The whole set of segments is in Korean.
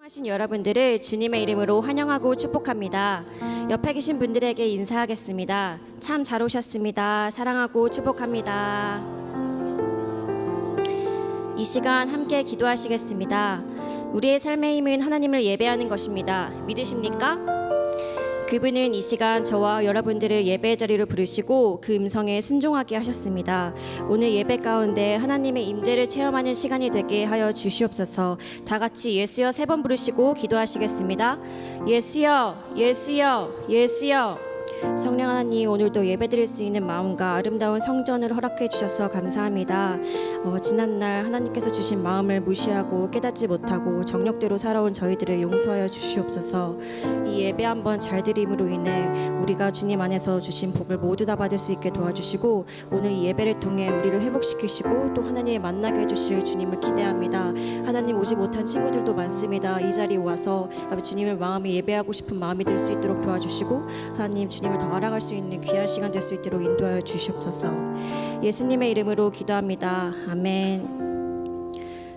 하신 여러분들을 주님의 이름으로 환영하고 축복합니다. 옆에 계신 분들에게 인사하겠습니다. 참 잘 오셨습니다. 사랑하고 축복합니다. 이 시간 함께 기도하시겠습니다. 우리의 삶의 힘은 하나님을 예배하는 것입니다. 믿으십니까? 그분은 이 시간 저와 여러분들을 예배의 자리로 부르시고 그 음성에 순종하게 하셨습니다. 오늘 예배 가운데 하나님의 임재를 체험하는 시간이 되게 하여 주시옵소서. 다 같이 예수여 3번 부르시고 기도하시겠습니다. 예수여, 예수여, 예수여. 성령 하나님, 오늘도 예배드릴 수 있는 마음과 아름다운 성전을 허락해 주셔서 감사합니다. 지난날 하나님께서 주신 마음을 무시하고 깨닫지 못하고 정력대로 살아온 저희들을 용서하여 주시옵소서. 이 예배 한번 잘 드림으로 인해 우리가 주님 안에서 주신 복을 모두 다 받을 수 있게 도와주시고, 오늘 이 예배를 통해 우리를 회복시키시고 또 하나님을 만나게 해주실 주님을 기대합니다. 하나님, 오지 못한 친구들도 많습니다. 이 자리에 와서 주님을 마음이 예배하고 싶은 마음이 들 수 있도록 도와주시고, 하나님 주님을 더 알아갈 수 있는 귀한 시간 될 수 있도록 인도하여 주시옵소서. 예수님의 이름으로 기도합니다. 아멘.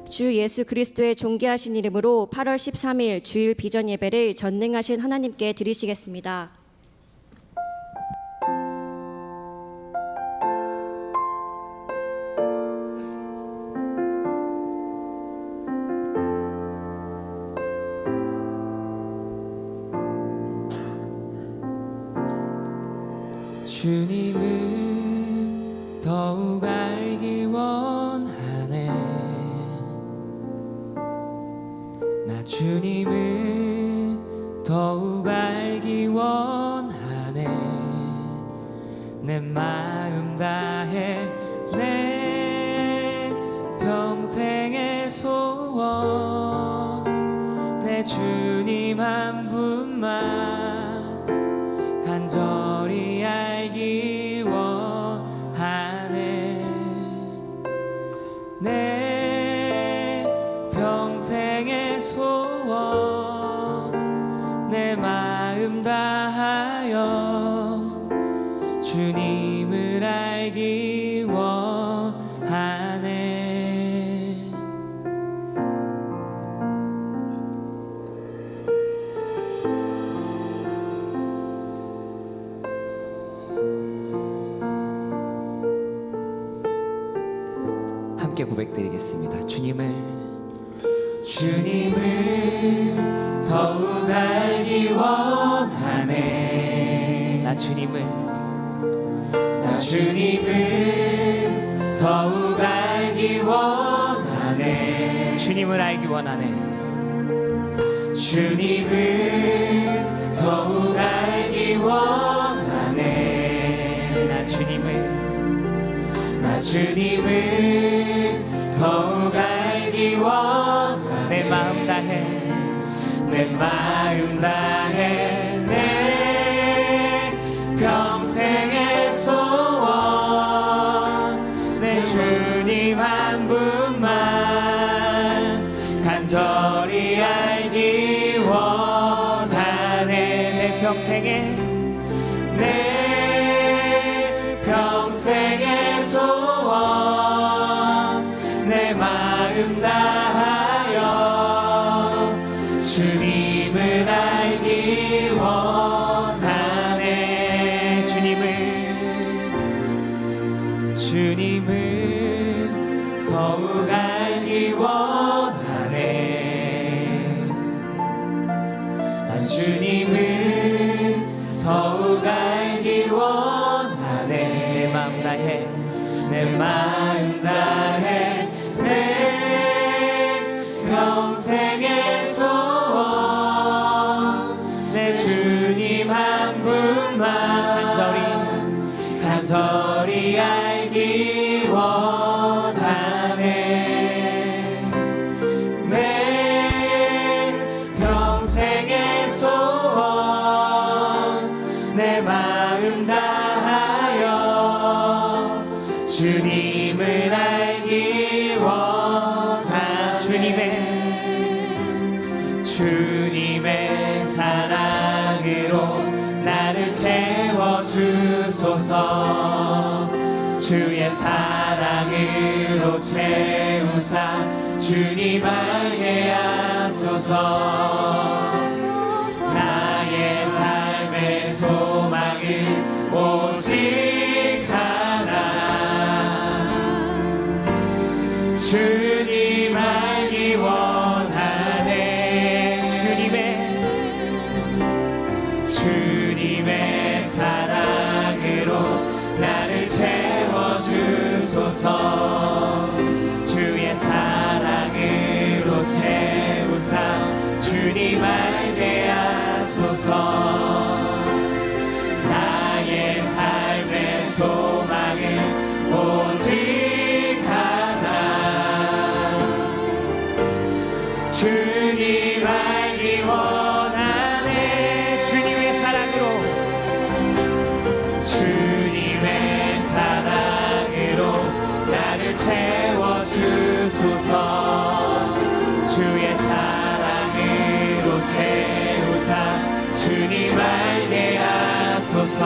주 예수 그리스도의 존귀하신 이름으로 8월 13일 주일 비전 예배를 전능하신 하나님께 드리시겠습니다. 주님을 더욱 알기 원하네. 나 주님을 더욱 알기 원하네. 내 마음 다해 내 평생의 소원, 내 주님 한 분만 간절히 알기 원하네. 내 평생의 소원, 내 마음 다하여 주님을 알기 원하네. 함께 고백드리겠습니다. 주님을 더욱 알기 원하네. 나 주님을 더욱 알기 원하네. 주님을 알기 원하네. 주님을 더욱 알기 원하네. 나 주님을 더욱 알기 원하네. 내 마음 다해 내 평생의 소원, 내 주님 한 분만 간절히 알기 원하네. 내 평생의 소원, 내 마음 다하여 주님을 알기 원하네. 주님을 더욱 알기 원하네. 난 주님을 더욱 알기 원하네. 내 마음 다해 내 평생의 소원, 내 주님 한 분만 간절히 알기 원하네. 내 평생의 소원, 내 마음 다하여 주님을 알기 원하네. 주님의 사랑으로 나를 채워주소서. 주의 사랑으로 채우사 주님 알게 하소서. 나의 삶의 소망은 오직 하나, 주님 알기 원하네. 주님의 사랑으로 나를 채워주소서. 주의 사랑으로 채우사 주님 알게 하소서. 나의 삶의 소망은 오직 하나, 주님 알기 원하네. 주님의 사랑으로, 주님의 사랑으로 나를 채워주소서. 주의 사랑으로 채우사 주님 알게 하소서.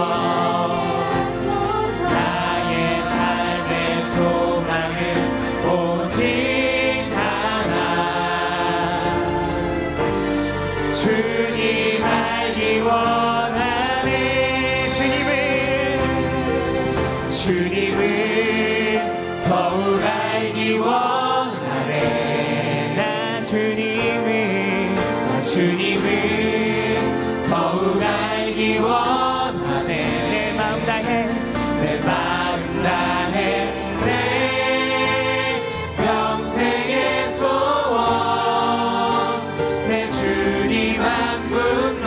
나의 삶의 소망은 오직 하나, 주님 알기 원하네. 주님을 더욱 알기 원하네. 나 주님을 더욱 알기 원하네. 내 마음 다해 내 평생의 소원, 내 주님 한 분만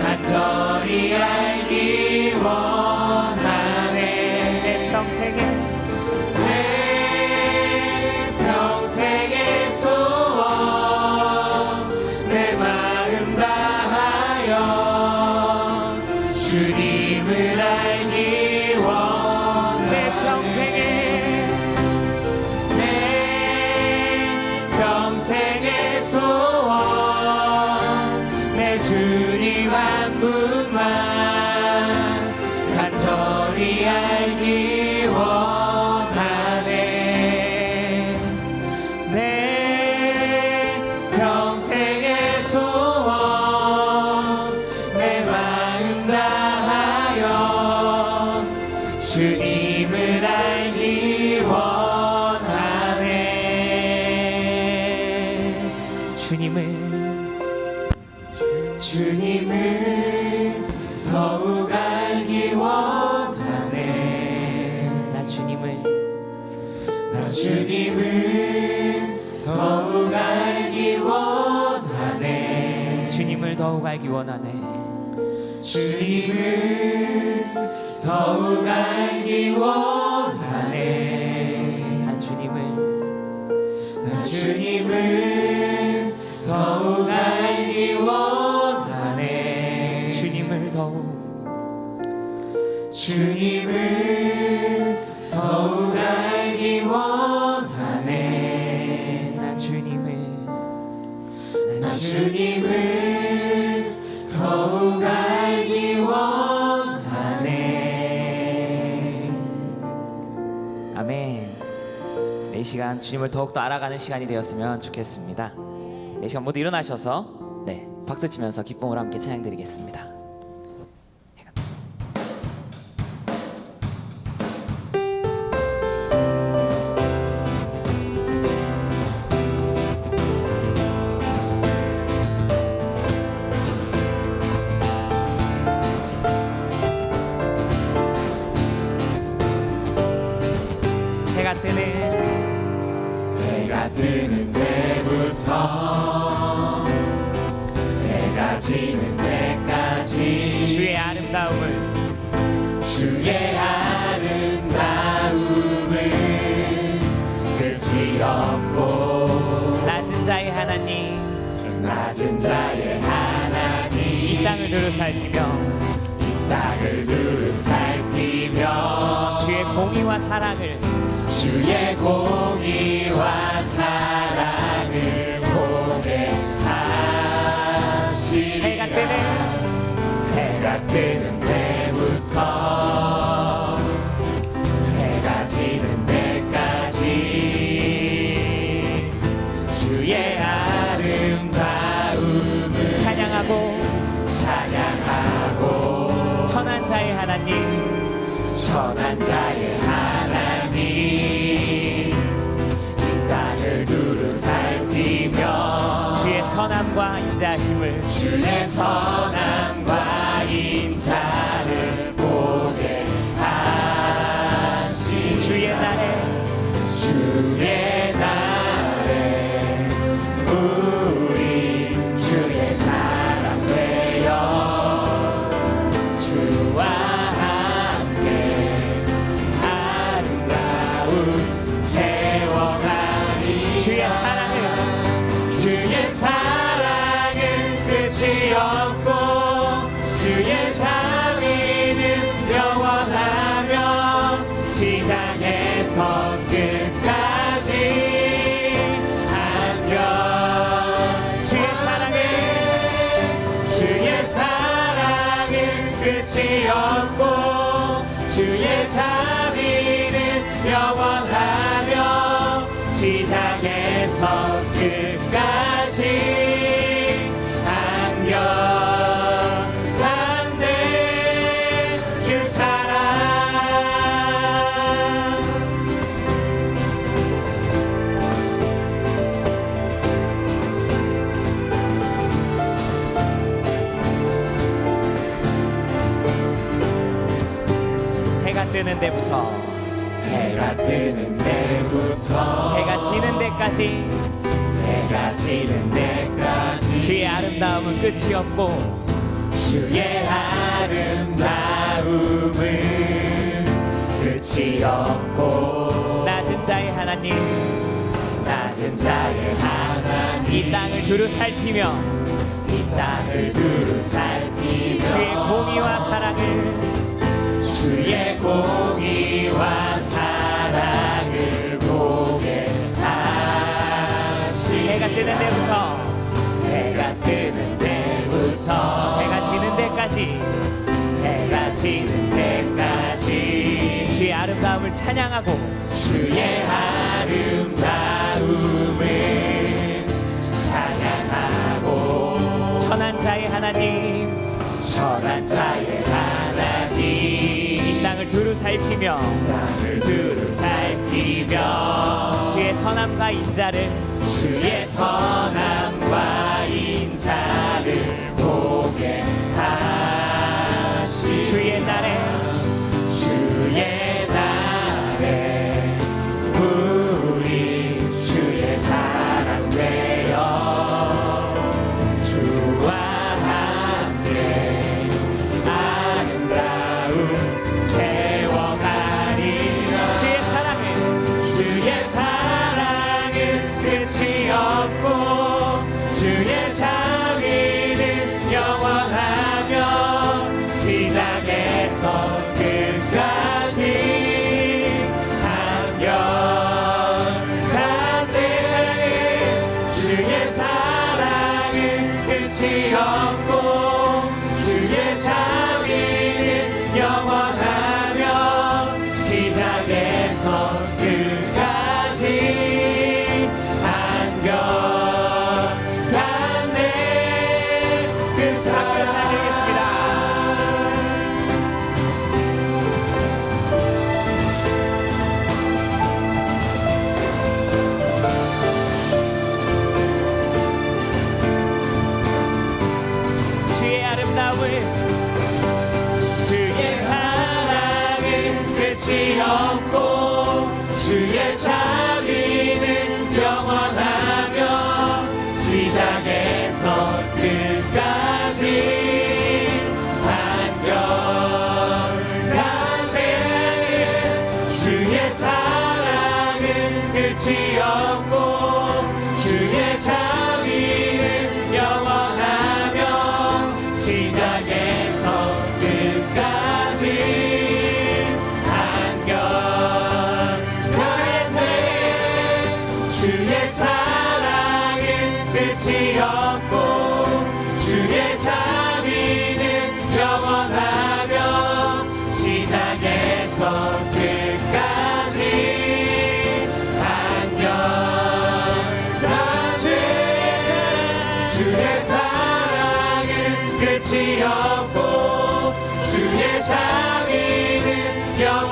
간절히 알기 원하네. 내 평생의 소원, 내 마음 다하여 주님을 알기 원하네. 내 평생의 소원, 내 주님 한 분만 간절히 알기 원하네. 내 평생의 소원, 내 마음 다하여 주님을 알기 원하네. 주님을 더욱 알기 원하네. 나 주님을 더욱 알기 원하네. 주님을 더욱 알기 원하네. 주님을 더욱 알기 원하네. 나 주님을 더욱 알기 원하네. 주님을 더욱 더욱 알기 원하네. 나 주님을 더욱 알기 원하네. 아멘. 이 시간 주님을 더욱더 알아가는 시간이 되었으면 좋겠습니다. 이 시간 모두 일어나셔서 박수 치면서 기쁨으로 함께 찬양드리겠습니다. 해가 뜨는 때부터 해가 지는 때까지 주의 아름다움을 끝이 없고 낮은 자의 하나님 이 땅을 두루 살피며 주의 공의와 사랑을 고백하시리라. 해가 뜨는 때부터 해가 지는 때까지 선한 자의 하나님 이 땅을 두루 살피며 주의 선함과 인자심을 주의 선함과 인자를 보게 하시니 주의 날에 우리 주의 사랑 되어 주와 함께 아름다운 세워가니 주의 사랑은 끝이 없고 주의 자비는 영원하며 시작에서 끝까지 안녕 주의 사랑은 끝이 없고 주의 자비는 영원하며 시작에서 끝까지 안겨간대 그 사랑. 해가 뜨는 데부터 해가 뜨는 데부터 해가 지는 데까지 해가 지는 데까지 주의 아름다움은 끝이 없고 주의 아름다움은 끝이 없고 낮은 자의 하나님 낮은 자의 하나님 이 땅을 두루 살피며 이 땅을 두루 살피며 주의 공의와 사랑을 주의 공의와 사랑을 보게 하시니 해가 뜨는 데부터 해가 뜨는 데부터 해가 지는 데까지 해가 지는 데까지 주의 아름다움을 찬양하고 주의 아름다움을 찬양하고 천한 자의 하나님 선한 자의 하나님 이 땅을 두루 살피며 땅을 두루 살피며 주의 선함과 인자를 주의 선함과 인자를 보게 하시니 주의 날에 우리 주의 사랑 되어 주와 함께 아름다운 세워가리라 주의 사랑은 끝이 없고 주의 자비는 영원하며 시작에서 끝까지 한결같이 주의 사랑은 끝이 없고 주의 자비는 영원하며 시작에서 끝까지 한결같네 그 사랑. 주의 아름다움을 주의 사랑은 끝이 없고 주의 자비는 영원하며 시작에서 끝까지 한결같이 주의 사랑은 끝이 없고 주의 자비는 영원하며 시작에서 끝까지 한결같네 주의 사랑은 끝이 없고 주의 자비는 영원하며 시작에서 끝까지 한결같네 주의 사랑은 끝이 없고 주의 자비는 영원하며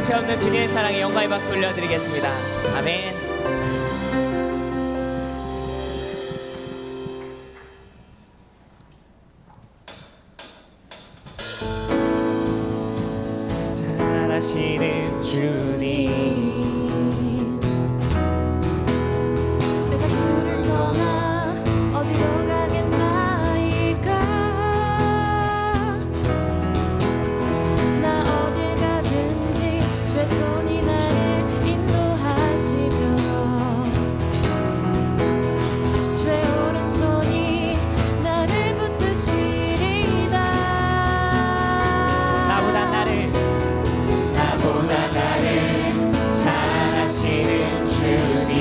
끝이 없는 주님의 사랑에 영광의 박수 올려드리겠습니다. 아멘. 잘하시는 주님, 내가 주를 떠나 어디로 가겠나이까. 나 어딜 가든지 주의 손이 나를 인도하시며 주의 오른손이 나를 붙드시리다. 나보다 나를 잘하시는 주님,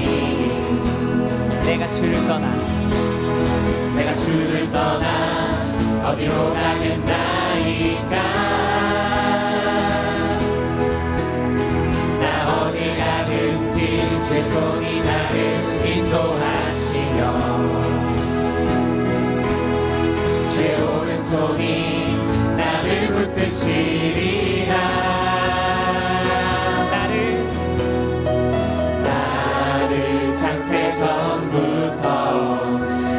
내가 주를 떠나 어디로 가겠나이까. 나 어딜 가든지 제 손이 나를 인도하시며 제 오른손이 나를 붙드시리라. 나를 창세전부터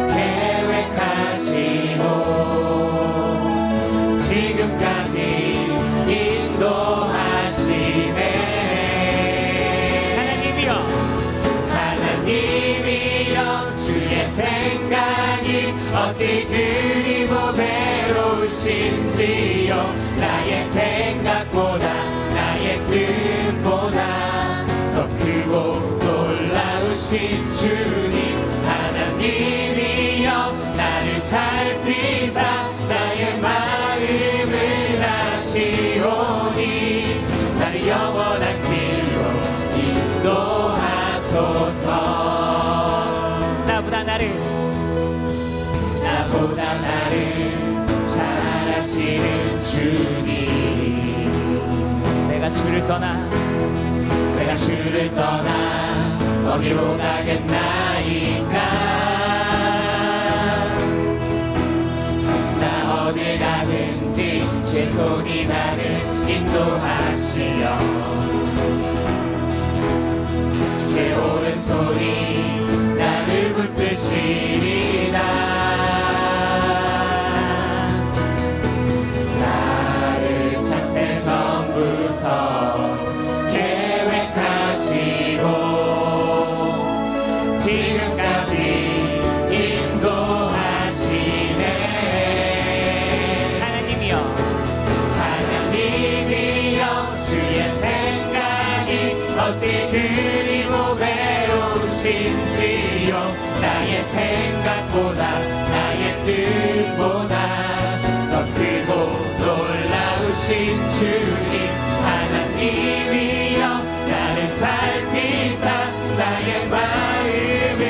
계획하시고 지금까지 인도하시네. 하나님이여 주의 생각이 어찌 그리 외로우신지요. 나의 생각보다 나의 뜻보다 더 크고 놀라우신 주님. 하나님이여 나를 살피사 나의 마음을 아시오니 나를 영원한 길로 인도하소서. 나보다 나를 잘하시는 주님, 내가 주를 떠나 어디로 가겠나이까. 나 어딜 가든지 제 손이 나를 인도하시며 제 오른손이 나를 붙드시리라. 나를 창세전부터 계획하시고 지금까지 인도하시네. 하나님이여 주의 생각이 어찌 그리고 외로우신지요. 나의 생각보다 나의 뜻보다 더 크고 놀라우신 주님. 하나님이여 나를 살피사 나의 마음을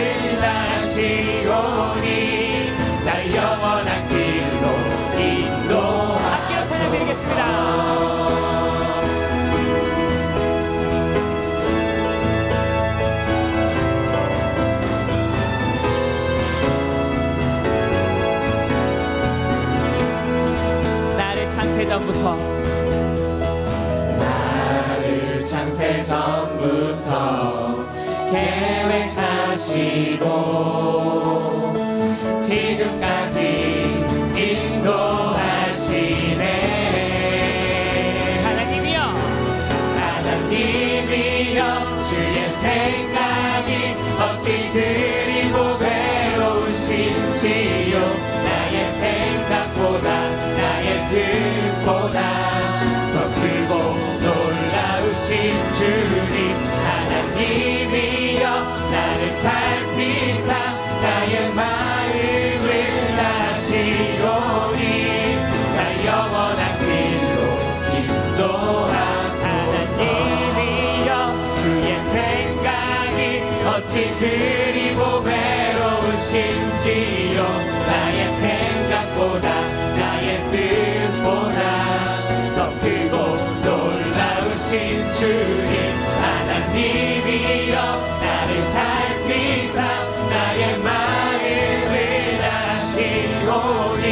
아시오니 날 영원한 길로 인도하소서. 나를 창세전부터 계획하시고 지금까지 인도하시네. 하나님이여 주의 생각이 어찌 그리고 외로우신지요. 나의 생각보다 나의 뜻보다 더 크고 놀라우신 주님. 하나님이여 나를 살피사 나의 마음을 아시오니 날 영원한 길로 인도하소서. 하나님이여 주의 생각이 어찌 그리고 외로우신지요. 나의 생각보다 나의 뜻보다 더 크고 놀라우신 주님. 하나님이여 나를 살피사 나의 마음을 아시오니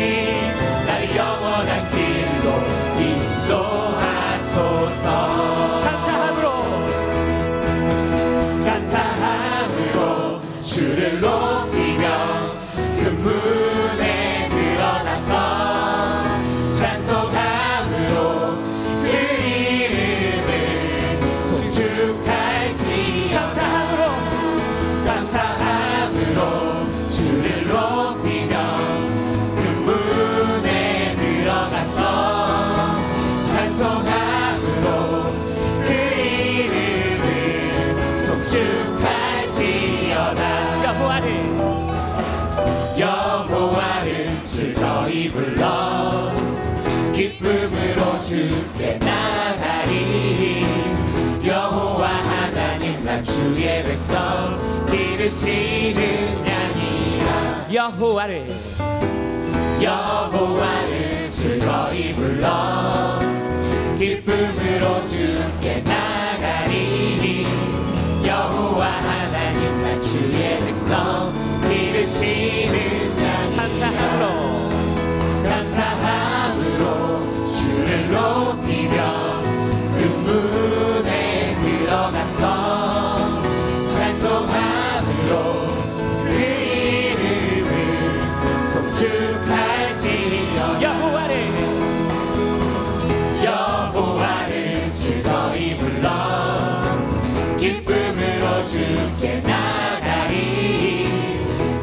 나를 영원한 길로 인도하소서. 불러 기쁨으로 주께 나가리 여호와 하나님 난 주의 백성 기르시는 양이라 여호와를 즐거이 불러 기쁨으로 주께 나가리 여호와 하나님 난 주의 백성 기르시는 양이라 감사함으로 주를 높이며 문에 들어가서 찬송함으로 그 이름을 송축할지니여 여호와를 즐거이 불러 기쁨으로 주께 나가리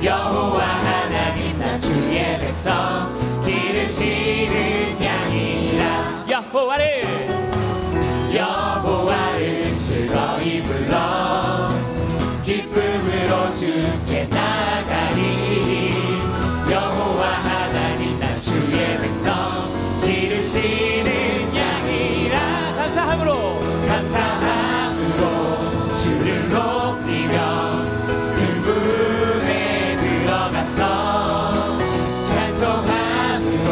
여호와 하나님 난 주의 백성 기르시는 양이라 여호와를 즐거이 불러 기쁨으로 주께 나가리 여호와 하나님 난 주의 백성 기르시는 양이라 감사함으로 주를 높이며 문에 들어가서 찬송함으로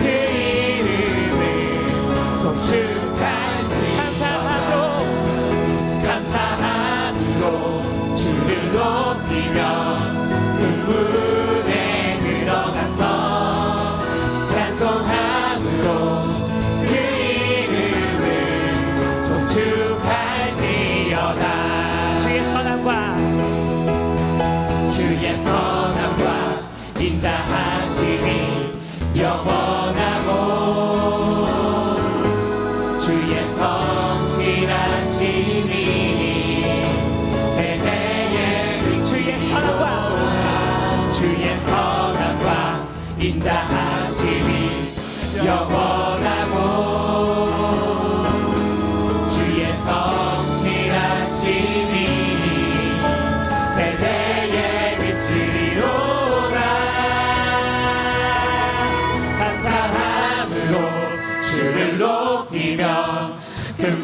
그 이름을 송축할지니여 감사함으로 주를 높이며 문에 들어가서 찬송함으로 그 이름을 송축할지어다 주의 선함과 인자하심이 영원하고 주의 성실하심이 대대에 그치리로다 주의 선함과 인자하심이 영원하고 주의 성실하심이 대대에 그치리로다 감사함으로 주를 높이며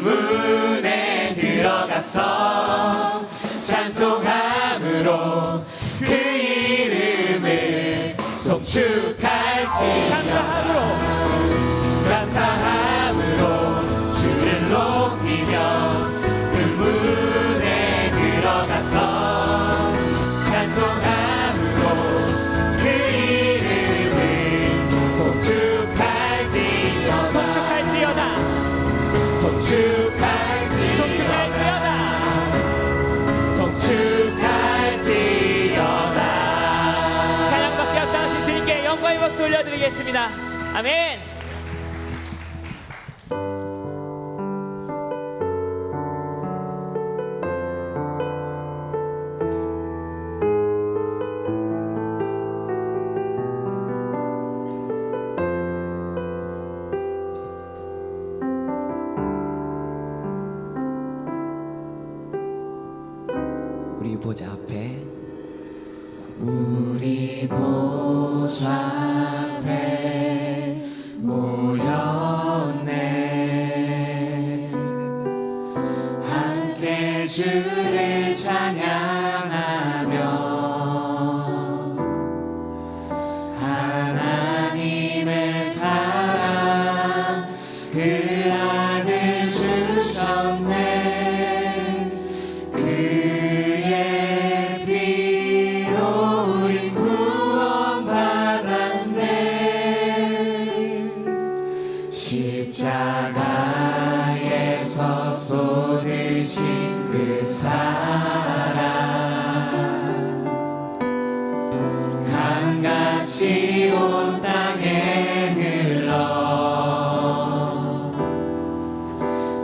문에 들어가서 찬송함으로 그 이름을 송축할지니여 감사함으로 주를 높이며 문에 들어가서 찬송함으로 그 이름을 송축할지어다 찬양밖에 없다하신 주님께 영광의 박수 올려드리겠습니다. 아멘. 우리 보좌 앞에 우리 보좌 앞에 모였네 함께 주를 찬양하며 하나님의 사랑 그 아들 주셨네 그의 피로 우리 구원받았네 십자가에서 쏟으신 그 사랑 강같이 온 땅에 흘러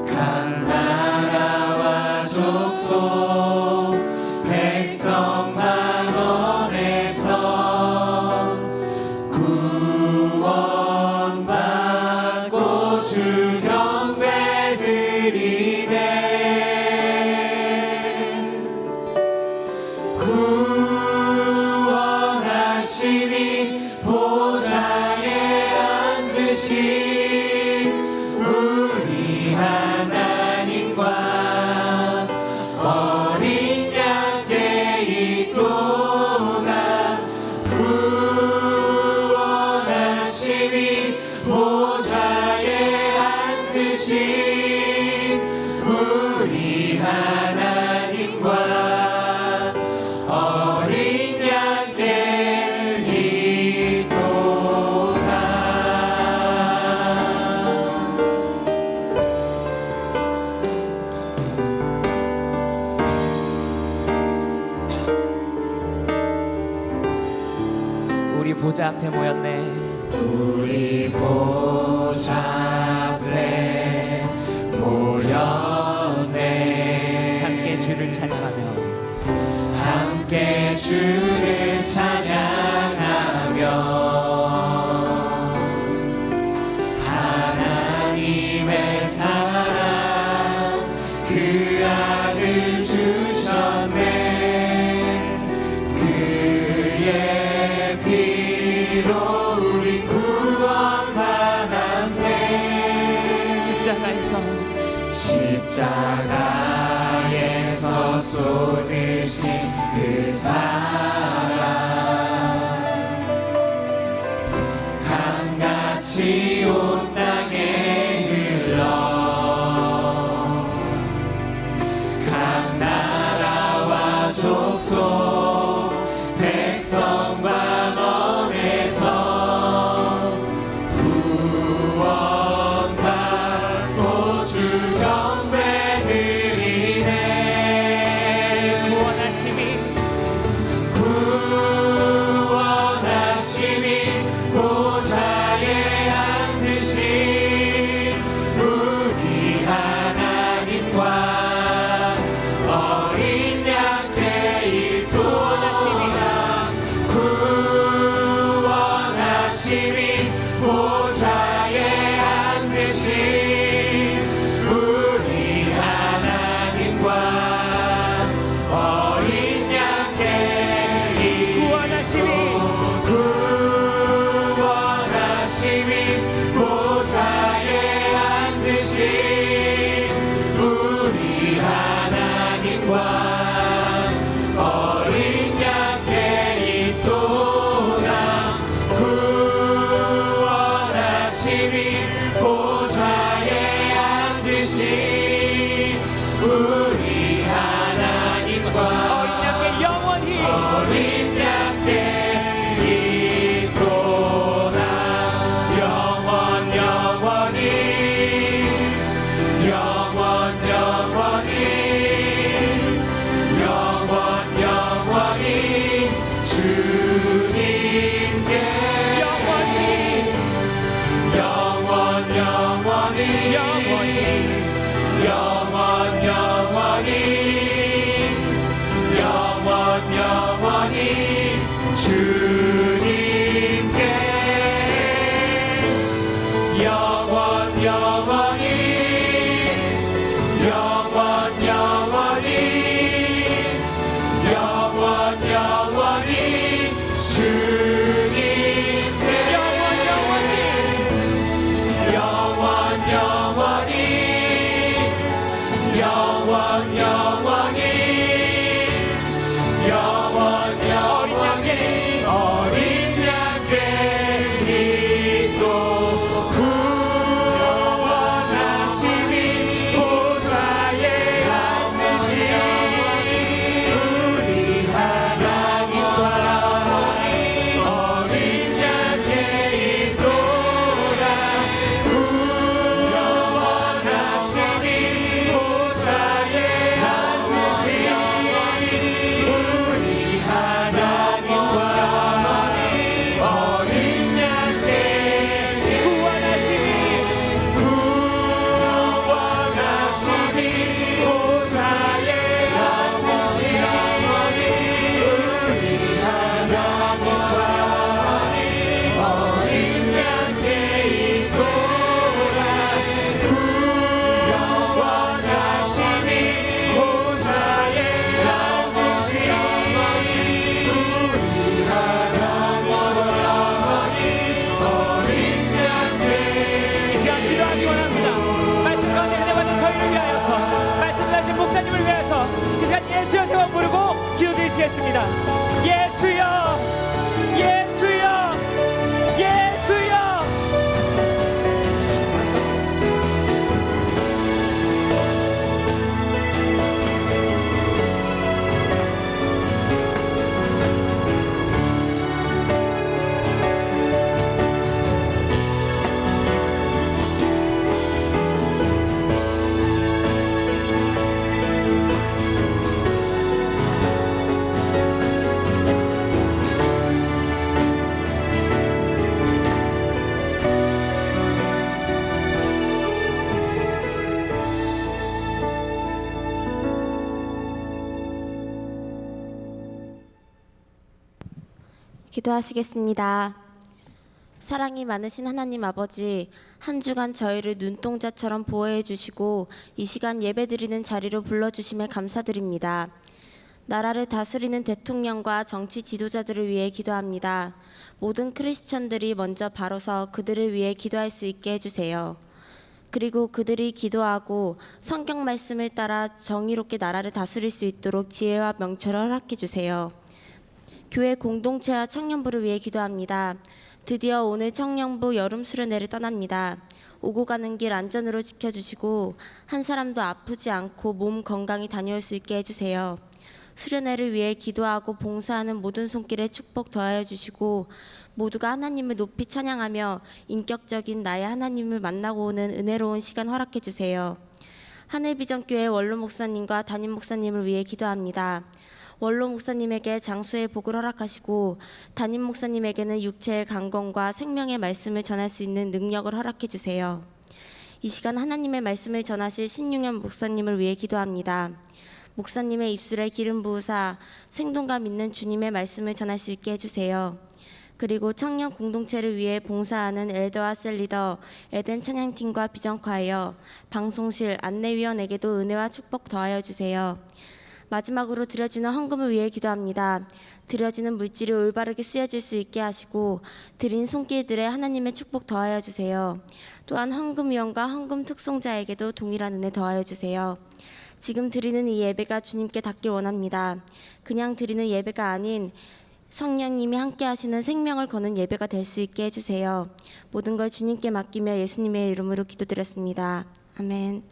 각 나라와 족속 백성 만원에서 구원받고 주 경배 드리네 우리 하나님과 어린 양께 있도다. 구원하심이 보좌에 앉으신 우리 하나님과 어린 양께 있도다. 우리 보좌 앞에 모였네. 우리 보좌 앞에 모였네. 함께 주를 찬양하며 함께 주를 찬양하며 하나님의 사랑 그 아들 주셨네. 그의 피로 우리 구원받았네. 십자가에서 쏟으신 그 사랑 강같이 온 땅에 흘러 각 나라와 족속 백성과 너에서 구원받고 주 경배드리네. 구원하심이 보좌에 앉으신 우리 하나님과 어린 양께 있도다. 구원하심이 보좌에 앉으신 우리 하나님과 어린 양께 구원하심이 보좌에 앉으신 우리 하나님과 어린 양께 있도다. 구원하심이 보좌에 앉으신 우리 하나님과 어린 양께 영원히 어린 양께 있도다. 예수여 세 번 부르고 기도드리시겠습니다. 예수여, 예수여, 예수여. 기도하시겠습니다. 사랑이 많으신 하나님 아버지, 한 주간 저희를 눈동자처럼 보호해 주시고 이 시간 예배드리는 자리로 불러주심에 감사드립니다. 나라를 다스리는 대통령과 정치 지도자들을 위해 기도합니다. 모든 크리스천들이 먼저 바로서 그들을 위해 기도할 수 있게 해주세요. 그리고 그들이 기도하고 성경 말씀을 따라 정의롭게 나라를 다스릴 수 있도록 지혜와 명철을 허락해 주세요. 교회 공동체와 청년부를 위해 기도합니다. 드디어 오늘 청년부 여름 수련회를 떠납니다. 오고 가는 길 안전으로 지켜주시고 한 사람도 아프지 않고 몸 건강히 다녀올 수 있게 해주세요. 수련회를 위해 기도하고 봉사하는 모든 손길에 축복 더하여 주시고 모두가 하나님을 높이 찬양하며 인격적인 나의 하나님을 만나고 오는 은혜로운 시간 허락해 주세요. 하늘비전교회 원로 목사님과 담임 목사님을 위해 기도합니다. 원로 목사님에게 장수의 복을 허락하시고 담임 목사님에게는 육체의 강건과 생명의 말씀을 전할 수 있는 능력을 허락해 주세요. 이 시간 하나님의 말씀을 전하실 신용현 목사님을 위해 기도합니다. 목사님의 입술에 기름 부으사 생동감 있는 주님의 말씀을 전할 수 있게 해주세요. 그리고 청년 공동체를 위해 봉사하는 엘더와 셀리더, 에덴 찬양팀과 비전콰이어, 방송실, 안내위원에게도 은혜와 축복 더하여 주세요. 마지막으로 드려지는 헌금을 위해 기도합니다. 드려지는 물질이 올바르게 쓰여질 수 있게 하시고 드린 손길들에 하나님의 축복 더하여 주세요. 또한 헌금위원과 헌금 특송자에게도 동일한 은혜 더하여 주세요. 지금 드리는 이 예배가 주님께 닿길 원합니다. 그냥 드리는 예배가 아닌 성령님이 함께 하시는 생명을 거는 예배가 될 수 있게 해주세요. 모든 걸 주님께 맡기며 예수님의 이름으로 기도드렸습니다. 아멘.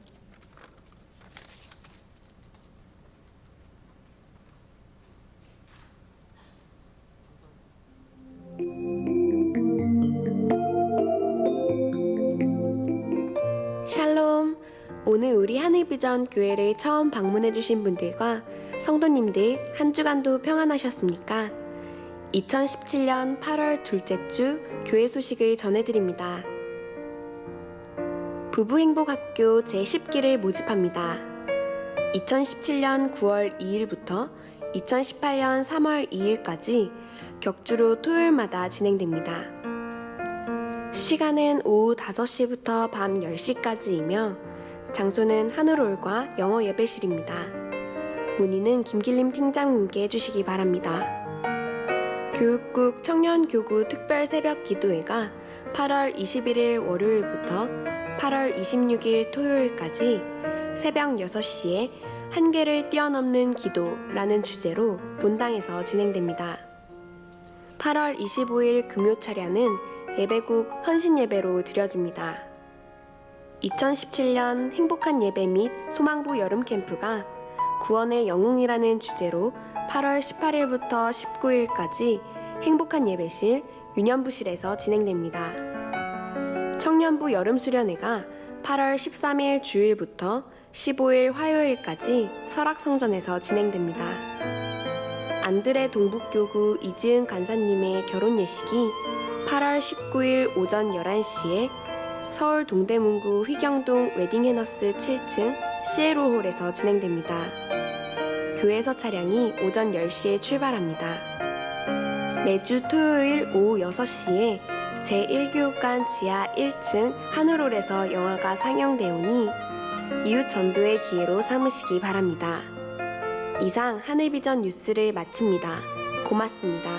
샬롬. 오늘 우리 하늘비전 교회를 처음 방문해주신 분들과 성도님들 한 주간도 평안하셨습니까? 2017년 8월 둘째 주 교회 소식을 전해드립니다. 부부행복학교 제10기를 모집합니다. 2017년 9월 2일부터 2018년 3월 2일까지 격주로 토요일마다 진행됩니다. 시간은 오후 5시부터 밤 10시까지이며 장소는 하늘홀과 영어 예배실입니다. 문의는 김길림 팀장님께 해주시기 바랍니다. 교육국 청년교구 특별 새벽 기도회가 8월 21일 월요일부터 8월 26일 토요일까지 새벽 6시에 한계를 뛰어넘는 기도라는 주제로 본당에서 진행됩니다. 8월 25일 금요 차례는 예배국 헌신예배로 드려집니다. 2017년 행복한 예배 및 소망부 여름 캠프가 구원의 영웅이라는 주제로 8월 18일부터 19일까지 행복한 예배실 유년부실에서 진행됩니다. 청년부 여름 수련회가 8월 13일 주일부터 15일 화요일까지 설악성전에서 진행됩니다. 안드레 동북교구 이지은 간사님의 결혼 예식이 8월 19일 오전 11시에 서울 동대문구 휘경동 웨딩해너스 7층 시에로홀에서 진행됩니다. 교회서 차량이 오전 10시에 출발합니다. 매주 토요일 오후 6시에 제1교육관 지하 1층 하늘홀에서 영화가 상영되오니 이웃 전도의 기회로 삼으시기 바랍니다. 이상 하늘비전 뉴스를 마칩니다. 고맙습니다.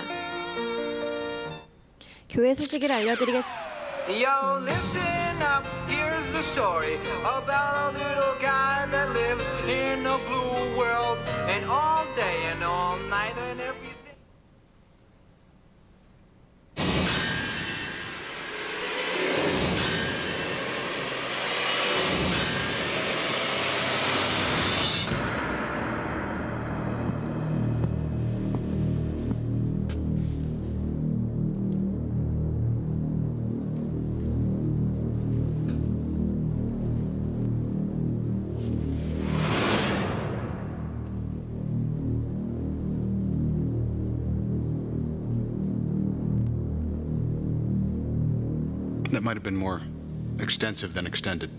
교회 소식을 알려드리겠습니다. Yo, listen Listen up, here's the story about a little guy that lives in a blue world, and all day and all night and everything. That might have been more extensive than extended.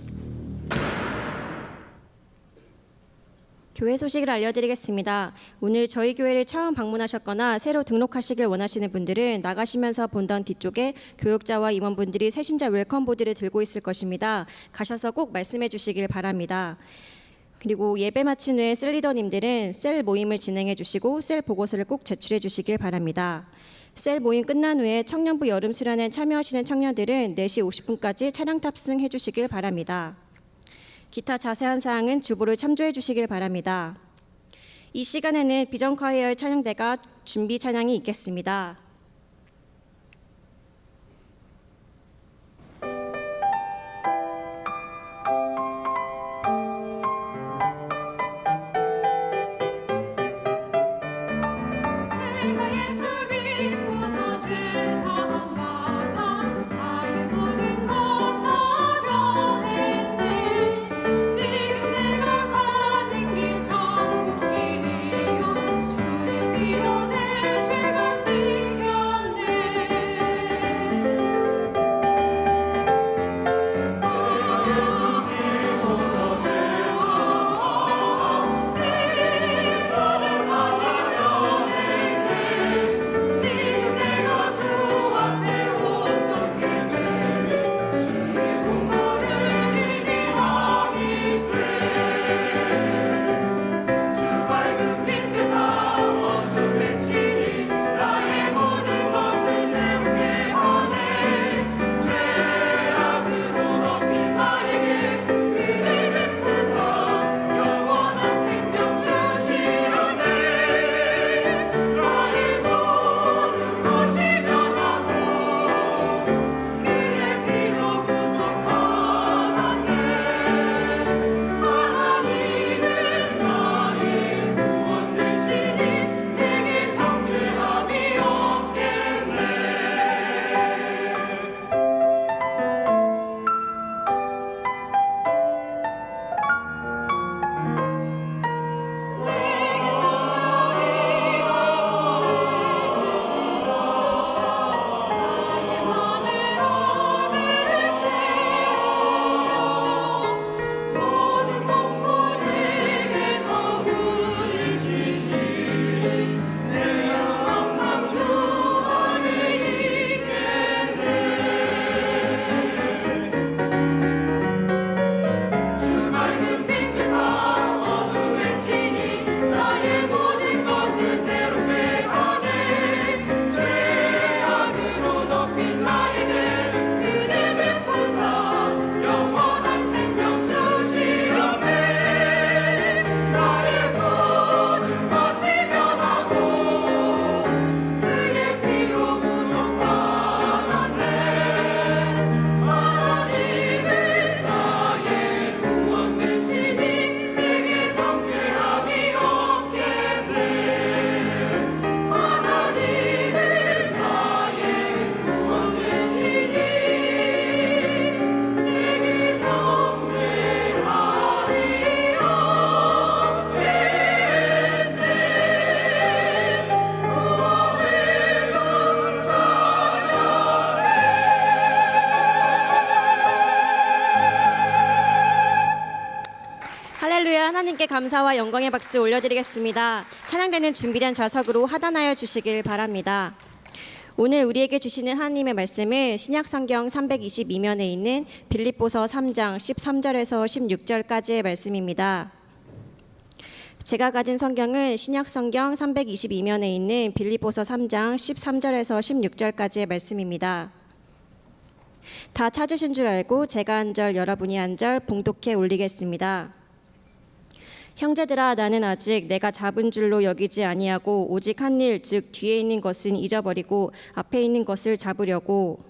교회 소식을 알려드리겠습니다. 오늘 저희 교회를 처음 방문하셨거나 새로 등록하시길 원하시는 분들은 나가시면서 본던 뒤쪽에 교역자와 임원분들이 새신자 웰컴보드를 들고 있을 것입니다. 가셔서 꼭 말씀해 주시길 바랍니다. 그리고 예배 마친 후에 셀 리더님들은 셀 모임을 진행해 주시고 셀 보고서를 꼭 제출해 주시길 바랍니다. 셀 모임 끝난 후에 청년부 여름 수련회 참여하시는 청년들은 4시 50분까지 차량 탑승해 주시길 바랍니다. 기타 자세한 사항은 주보를 참조해 주시길 바랍니다. 이 시간에는 비전 콰이어의 찬양대가 준비 찬양이 있겠습니다. 내가 예수 믿고서 제사함 받아 나의 모든 것 다 변했네. 지금 내가 가는 길 천국 길이요 주의 피로 내 죄가 씻겼네. 지금 내가 주 앞에 온전케 되니 주의 공로를 의지함일세. 주 밝은 빛에서 어둠에 치니 나의 모든 것을 새롭게 하네. 죄악으로 덮인 나에게 은혜 베푸사 영원한 생명 주시려네. 나의 모든 것이 변하고 그의 피로 구속받았네. 하나님은 나의 구원 되시니 내게 정죄함이 없겠네. 모든 공포에게서 물리치시니 내 영혼 항상 주 안에 있겠네. 주 밝은 빛에서 어둠에 치니 나의 모든 것을 새롭게 하네. 죄악으로 덮인 나에게 은혜 베푸사 영원한 생명 주시려네. 나의 모든 것이 변하고 그의 피로 구속받았네. 하나님은 나의 구원 되시니 내게 정죄함이 없겠네. 하나님은 나의 구원 되시니 내게 정죄함이 할렐루야. 하나님께 감사와 영광의 박수 올려드리겠습니다. 찬양대는 준비된 좌석으로 하단하여 주시길 바랍니다. 오늘 우리에게 주시는 하나님의 말씀은 신약성경 322면에 있는 빌립보서 3장 13절에서 16절까지의 말씀입니다. 제가 가진 성경은 신약성경 322면에 있는 빌립보서 3장 13절에서 16절까지의 말씀입니다. 다 찾으신 줄 알고 제가 한 절 여러분이 한 절 봉독해 올리겠습니다. 형제들아 나는 아직 내가 잡은 줄로 여기지 아니하고 오직 한 일 즉 뒤에 있는 것은 잊어버리고 앞에 있는 것을 잡으려고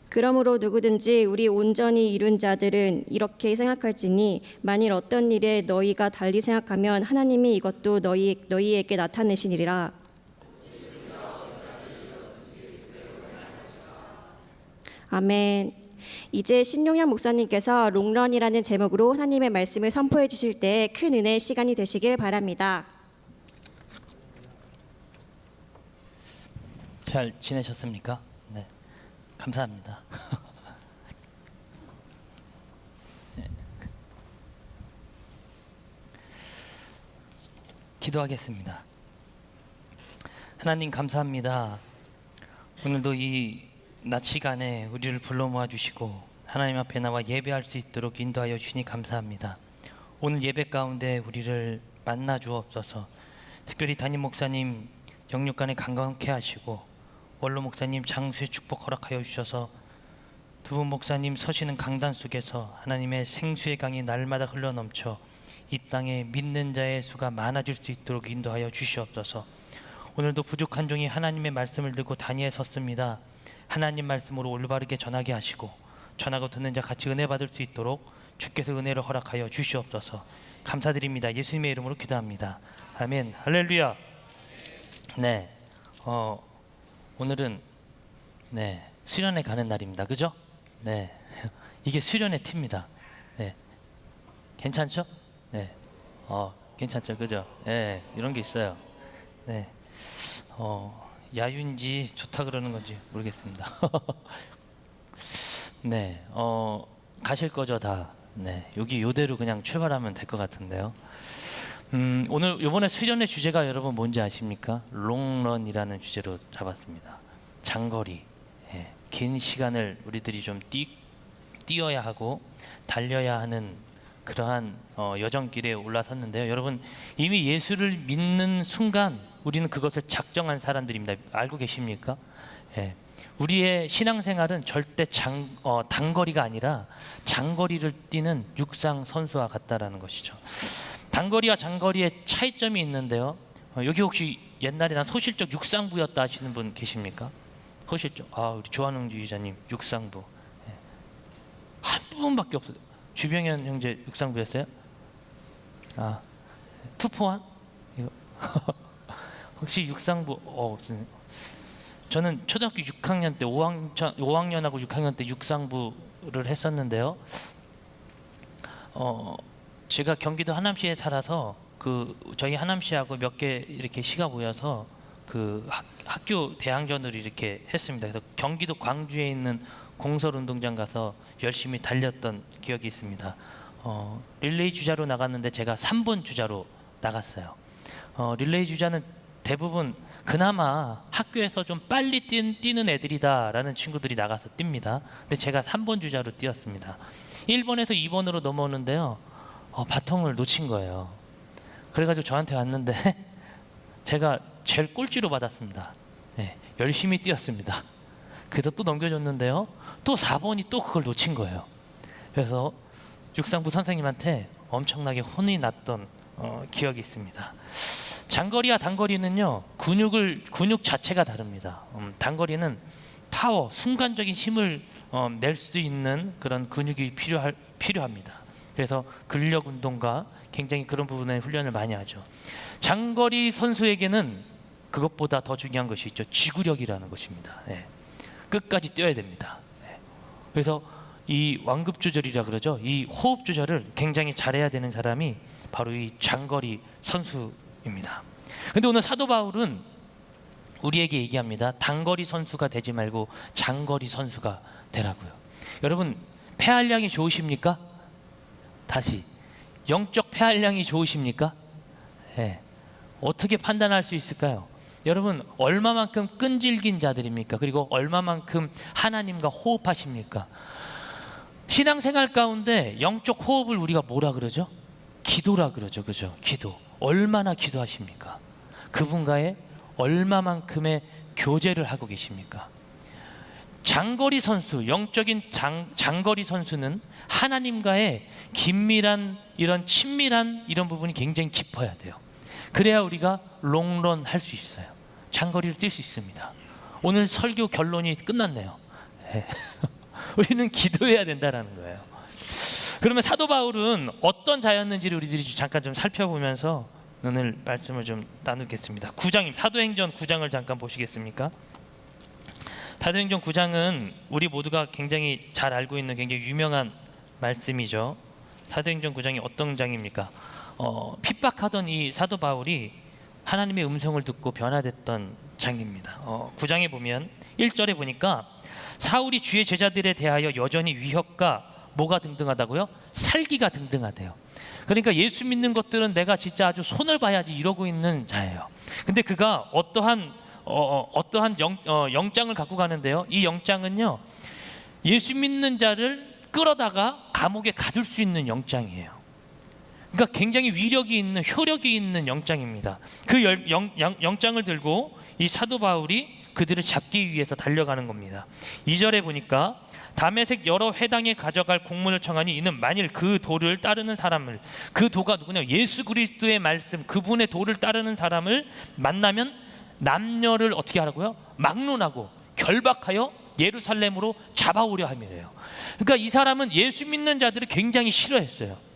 그러므로 누구든지 우리 온전히 이룬 자들은 이렇게 생각할지니 만일 어떤 일에 너희가 달리 생각하면 하나님이 이것도 너희에게 나타내시니라. 아멘. 이제 신용현 목사님께서 롱런이라는 제목으로 하나님의 말씀을 선포해 주실 때 큰 은혜의 시간이 되시길 바랍니다. 잘 지내셨습니까? 네, 감사합니다. 네. 기도하겠습니다. 하나님 감사합니다. 오늘도 이 낮 시간에 우리를 불러 모아 주시고 하나님 앞에 나와 예배할 수 있도록 인도하여 주시니 감사합니다. 오늘 예배 가운데 우리를 만나 주옵소서. 특별히 담임 목사님 영육간에 강건케 하시고 원로 목사님 장수의 축복 허락하여 주셔서 두 분 목사님 서시는 강단 속에서 하나님의 생수의 강이 날마다 흘러넘쳐 이 땅에 믿는 자의 수가 많아질 수 있도록 인도하여 주시옵소서. 오늘도 부족한 종이 하나님의 말씀을 들고 단위에 섰습니다. 하나님 말씀으로 올바르게 전하게 하시고 전하고 듣는 자 같이 은혜 받을 수 있도록 주께서 은혜를 허락하여 주시옵소서. 감사드립니다. 예수님의 이름으로 기도합니다. 아멘. 할렐루야. 네, 오늘은 네 수련회 가는 날입니다. 그죠? 네, 이게 수련회 티입니다. 네, 괜찮죠? 네, 괜찮죠, 그죠? 네, 이런 게 있어요. 네, 야유인지 좋다 그러는 건지 모르겠습니다. 네, 가실 거죠 다. 네, 여기 요대로 그냥 출발하면 될 것 같은데요. 오늘 이번에 수련의 주제가 여러분 뭔지 아십니까? 롱런이라는 주제로 잡았습니다. 장거리, 예, 긴 시간을 우리들이 좀 뛰어야 하고 달려야 하는 그러한 여정길에 올라섰는데요. 여러분 이미 예수를 믿는 순간 우리는 그것을 작정한 사람들입니다. 알고 계십니까? 예, 우리의 신앙생활은 절대 단거리가 아니라 장거리를 뛰는 육상 선수와 같다라는 것이죠. 단거리와 장거리의 차이점이 있는데요. 여기 혹시 옛날에 난 소실적 육상부였다 하시는 분 계십니까? 소실적. 우리 조한웅 지휘자님 육상부. 예. 한 분밖에 없어요. 주병현 형제 육상부였어요? 투포한? 이거. 혹시 육상부 저는 초등학교 6학년 때 5학년하고 6학년 때 육상부를 했었는데요. 제가 경기도 하남시에 살아서 저희 하남시하고 몇 개 이렇게 시가 모여서 학교 대항전으로 이렇게 했습니다. 그래서 경기도 광주에 있는 공설운동장 가서 열심히 달렸던 기억이 있습니다. 릴레이 주자로 나갔는데 제가 3번 주자로 나갔어요. 릴레이 주자는 대부분 그나마 학교에서 좀 빨리 뛰는 애들이다라는 친구들이 나가서 뜁니다. 근데 제가 3번 주자로 뛰었습니다. 1번에서 2번으로 넘어오는데요. 바통을 놓친 거예요. 그래가지고 저한테 왔는데 제가 제일 꼴찌로 받았습니다. 네, 열심히 뛰었습니다. 그래서 또 넘겨줬는데요. 또 4번이 또 그걸 놓친 거예요. 그래서 육상부 선생님한테 엄청나게 혼이 났던 기억이 있습니다. 장거리와 단거리는요, 근육 자체가 다릅니다. 단거리는 파워, 순간적인 힘을 낼 수 있는 그런 근육이 필요합니다. 그래서 근력 운동과 굉장히 그런 부분에 훈련을 많이 하죠. 장거리 선수에게는 그것보다 더 중요한 것이 있죠. 지구력이라는 것입니다. 네. 끝까지 뛰어야 됩니다. 네. 그래서 이 완급 조절이라 그러죠. 이 호흡 조절을 굉장히 잘해야 되는 사람이 바로 이 장거리 선수입니다. 근데 오늘 사도 바울은 우리에게 얘기합니다. 단거리 선수가 되지 말고 장거리 선수가 되라고요. 여러분 폐활량이 좋으십니까? 다시 영적 폐활량이 좋으십니까? 네. 어떻게 판단할 수 있을까요? 여러분 얼마만큼 끈질긴 자들입니까? 그리고 얼마만큼 하나님과 호흡하십니까? 신앙생활 가운데 영적 호흡을 우리가 뭐라 그러죠? 기도라 그러죠. 그죠? 기도. 얼마나 기도하십니까? 그분과의 얼마만큼의 교제를 하고 계십니까? 장거리 선수, 영적인 장거리 선수는 하나님과의 긴밀한 이런 친밀한 이런 부분이 굉장히 깊어야 돼요. 그래야 우리가 롱런 할 수 있어요. 장거리를 뛸 수 있습니다. 오늘 설교 결론이 끝났네요. 네. 우리는 기도해야 된다라는 거예요. 그러면 사도 바울은 어떤 자였는지를 우리들이 잠깐 좀 살펴보면서 오늘 말씀을 좀 나누겠습니다. 9장입니다. 사도행전 9장을 잠깐 보시겠습니까? 사도행전 9장은 우리 모두가 굉장히 잘 알고 있는 굉장히 유명한 말씀이죠. 사도행전 9장이 어떤 장입니까? 핍박하던 이 사도 바울이 하나님의 음성을 듣고 변화됐던 장입니다. 9장에 보면 1절에 보니까 사울이 주의 제자들에 대하여 여전히 위협과 뭐가 등등하다고요? 살기가 등등하대요. 그러니까 예수 믿는 것들은 내가 진짜 아주 손을 봐야지 이러고 있는 자예요. 근데 그가 어떠한 영장을 갖고 가는데요. 이 영장은요, 예수 믿는 자를 끌어다가 감옥에 가둘 수 있는 영장이에요. 그러니까 굉장히 위력이 있는, 효력이 있는 영장입니다. 그 영장을 들고 이 사도 바울이 그들을 잡기 위해서 달려가는 겁니다. 2절에 보니까 다메섹 여러 회당에 가져갈 공문을 청하니 이는 만일 그 도를 따르는 사람을, 그 도가 누구냐? 예수 그리스도의 말씀, 그분의 도를 따르는 사람을 만나면 남녀를 어떻게 하라고요? 막론하고 결박하여 예루살렘으로 잡아오려 함이래요. 그러니까 이 사람은 예수 믿는 자들을 굉장히 싫어했어요.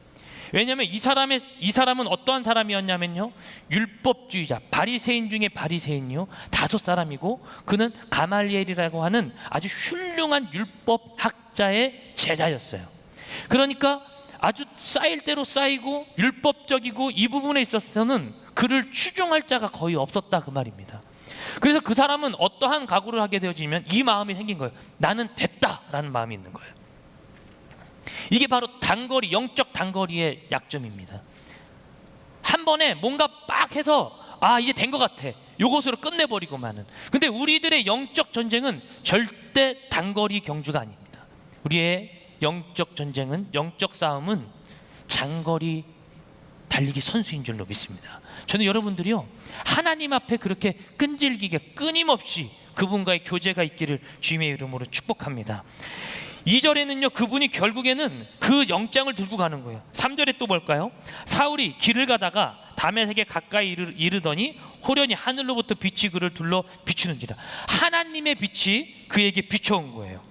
왜냐하면 이 사람은 어떠한 사람이었냐면요, 율법주의자, 바리새인 중에 바리새인이요, 5사람이고 그는 가말리엘이라고 하는 아주 훌륭한 율법학자의 제자였어요. 그러니까 아주 쌓일 대로 쌓이고 율법적이고 이 부분에 있어서는 그를 추종할 자가 거의 없었다 그 말입니다. 그래서 그 사람은 어떠한 각오를 하게 되어지면 이 마음이 생긴 거예요. 나는 됐다라는 마음이 있는 거예요. 이게 바로 단거리, 영적 단거리의 약점입니다. 한 번에 뭔가 빡 해서 이제 된 것 같아, 요것으로 끝내버리고만은. 근데 우리들의 영적 전쟁은 절대 단거리 경주가 아닙니다. 우리의 영적 전쟁은, 영적 싸움은 장거리 달리기 선수인 줄로 믿습니다. 저는 여러분들이요, 하나님 앞에 그렇게 끈질기게 끊임없이 그분과의 교제가 있기를 주님의 이름으로 축복합니다. 2절에는요, 그분이 결국에는 그 영장을 들고 가는 거예요. 3절에 또 볼까요? 사울이 길을 가다가 다메섹에 가까이 이르더니 호련히 하늘로부터 빛이 그를 둘러 비추는지라. 하나님의 빛이 그에게 비춰온 거예요.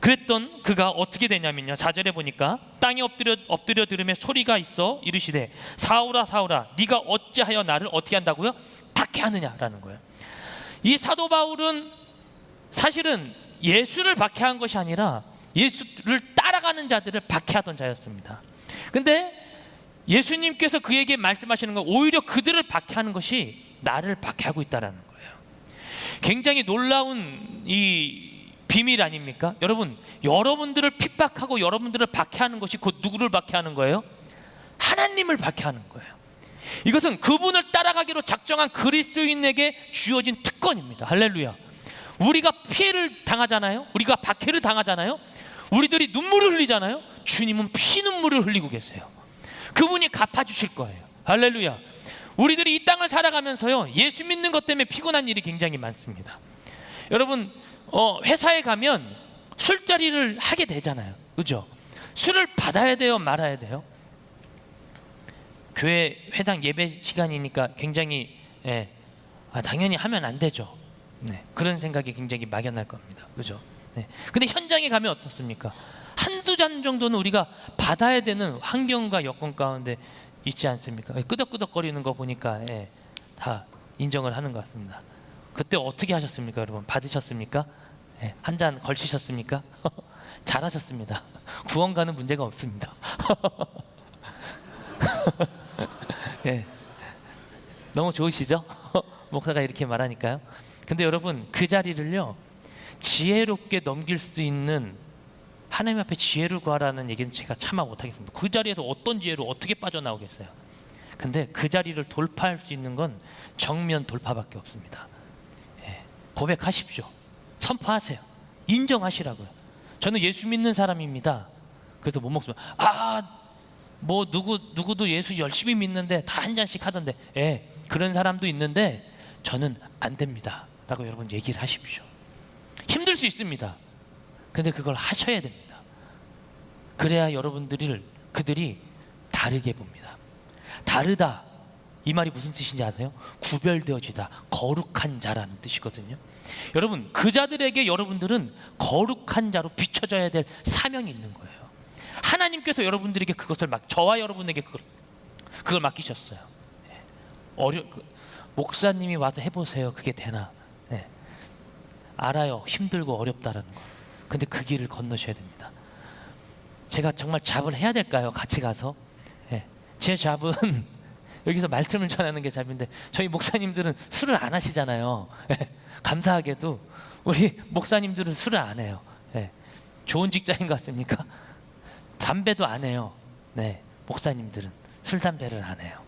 그랬던 그가 어떻게 되냐면요, 4절에 보니까 땅에 엎드려 들으며 소리가 있어 이르시되 사울아 사울아 네가 어찌하여 나를 어떻게 한다고요? 박해하느냐라는 거예요. 이 사도 바울은 사실은 예수를 박해한 것이 아니라 예수를 따라가는 자들을 박해하던 자였습니다. 근데 예수님께서 그에게 말씀하시는 건 오히려 그들을 박해하는 것이 나를 박해하고 있다는 거예요. 굉장히 놀라운 이 비밀 아닙니까? 여러분, 여러분들을 핍박하고 여러분들을 박해하는 것이 곧 누구를 박해하는 거예요? 하나님을 박해하는 거예요. 이것은 그분을 따라가기로 작정한 그리스도인에게 주어진 특권입니다. 할렐루야. 우리가 피해를 당하잖아요. 우리가 박해를 당하잖아요. 우리들이 눈물을 흘리잖아요. 주님은 피눈물을 흘리고 계세요. 그분이 갚아주실 거예요. 할렐루야. 우리들이 이 땅을 살아가면서요, 예수 믿는 것 때문에 피곤한 일이 굉장히 많습니다. 여러분, 회사에 가면 술자리를 하게 되잖아요. 그죠? 술을 받아야 돼요, 말아야 돼요? 교회 회당 예배 시간이니까 굉장히 당연히 하면 안 되죠. 네, 그런 생각이 굉장히 막연할 겁니다. 그죠? 네. 근데 현장에 가면 어떻습니까? 한두 잔 정도는 우리가 받아야 되는 환경과 여건 가운데 있지 않습니까? 끄덕끄덕거리는 거 보니까 다 인정을 하는 것 같습니다. 그때 어떻게 하셨습니까, 여러분? 받으셨습니까? 한 잔 걸치셨습니까? 잘하셨습니다. 구원가는 문제가 없습니다. 너무 좋으시죠? 목사가 이렇게 말하니까요. 근데 여러분, 그 자리를요, 지혜롭게 넘길 수 있는, 하나님 앞에 지혜를 구하라는 얘기는 제가 참아 못하겠습니다. 그 자리에서 어떤 지혜로 어떻게 빠져나오겠어요? 근데 그 자리를 돌파할 수 있는 건 정면 돌파밖에 없습니다. 고백하십시오. 선포하세요. 인정하시라고요. 저는 예수 믿는 사람입니다. 그래서 못 먹습니다. 뭐 누구도 예수 열심히 믿는데 다 한 잔씩 하던데. 그런 사람도 있는데 저는 안 됩니다 라고 여러분 얘기를 하십시오. 힘들 수 있습니다. 근데 그걸 하셔야 됩니다. 그래야 그들이 다르게 봅니다. 다르다, 이 말이 무슨 뜻인지 아세요? 구별되어지다, 거룩한 자라는 뜻이거든요. 여러분, 그 자들에게 여러분들은 거룩한 자로 비춰져야 될 사명이 있는 거예요. 하나님께서 여러분들에게 그것을 저와 여러분에게 그걸 맡기셨어요. 목사님이 와서 해보세요. 그게 되나? 네. 알아요. 힘들고 어렵다라는 거. 근데 그 길을 건너셔야 됩니다. 제가 정말 잡을 해야 될까요? 같이 가서? 네. 제 잡은 여기서 말씀을 전하는 게 잡인데 저희 목사님들은 술을 안 하시잖아요. 네. 감사하게도 우리 목사님들은 술을 안 해요. 네. 좋은 직장인 것 같습니까? 담배도 안 해요. 네. 목사님들은 술 담배를 안 해요.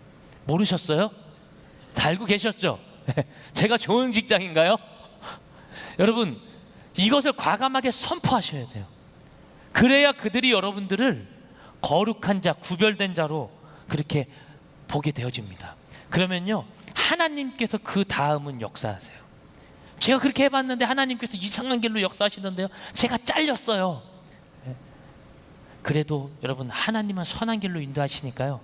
모르셨어요? 다 알고 계셨죠? 제가 좋은 직장인가요? 여러분, 이것을 과감하게 선포하셔야 돼요. 그래야 그들이 여러분들을 거룩한 자, 구별된 자로 그렇게 보게 되어집니다. 그러면요, 하나님께서 그 다음은 역사하세요. 제가 그렇게 해봤는데 하나님께서 이상한 길로 역사하시던데요, 제가 잘렸어요. 그래도 여러분, 하나님은 선한 길로 인도하시니까요,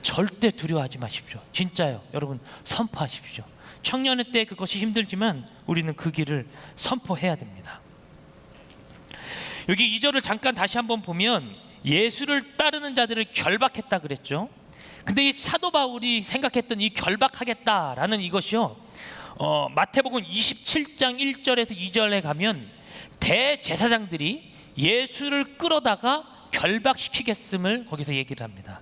절대 두려워하지 마십시오. 진짜요. 여러분, 선포하십시오. 청년의 때 그것이 힘들지만 우리는 그 길을 선포해야 됩니다. 여기 2절을 잠깐 다시 한번 보면 예수를 따르는 자들을 결박했다 그랬죠. 근데 이 사도 바울이 생각했던 이 결박하겠다라는 이것이요, 마태복음 27장 1절에서 2절에 가면 대제사장들이 예수를 끌어다가 결박시키겠음을 거기서 얘기를 합니다.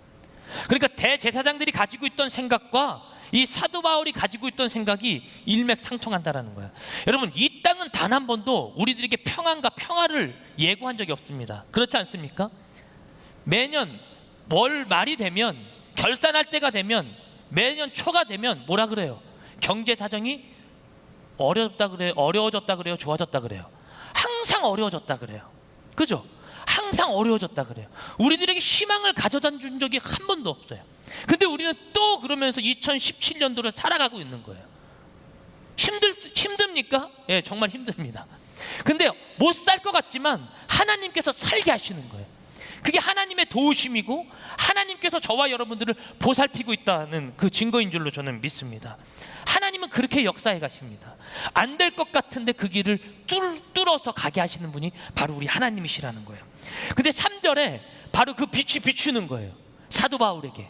그러니까 대제사장들이 가지고 있던 생각과 이 사도 바울이 가지고 있던 생각이 일맥상통한다라는 거예요. 여러분, 이 땅은 단 한 번도 우리들에게 평안과 평화를 예고한 적이 없습니다. 그렇지 않습니까? 매년 말이 되면, 결산할 때가 되면, 매년 초가 되면 뭐라 그래요? 경제 사정이 어려워졌다 그래요? 좋아졌다 그래요? 항상 어려워졌다 그래요. 그죠? 항상 어려워졌다 그래요. 우리들에게 희망을 가져다 준 적이 한 번도 없어요. 근데 우리는 또 그러면서 2017년도를 살아가고 있는 거예요. 힘듭니까? 예, 정말 힘듭니다. 근데 못 살 것 같지만 하나님께서 살게 하시는 거예요. 그게 하나님의 도우심이고 하나님께서 저와 여러분들을 보살피고 있다는 그 증거인 줄로 저는 믿습니다. 하나님은 그렇게 역사해 가십니다. 안 될 것 같은데 그 길을 뚫어서 가게 하시는 분이 바로 우리 하나님이시라는 거예요. 근데 3절에 바로 그 빛이 비추는 거예요, 사도 바울에게.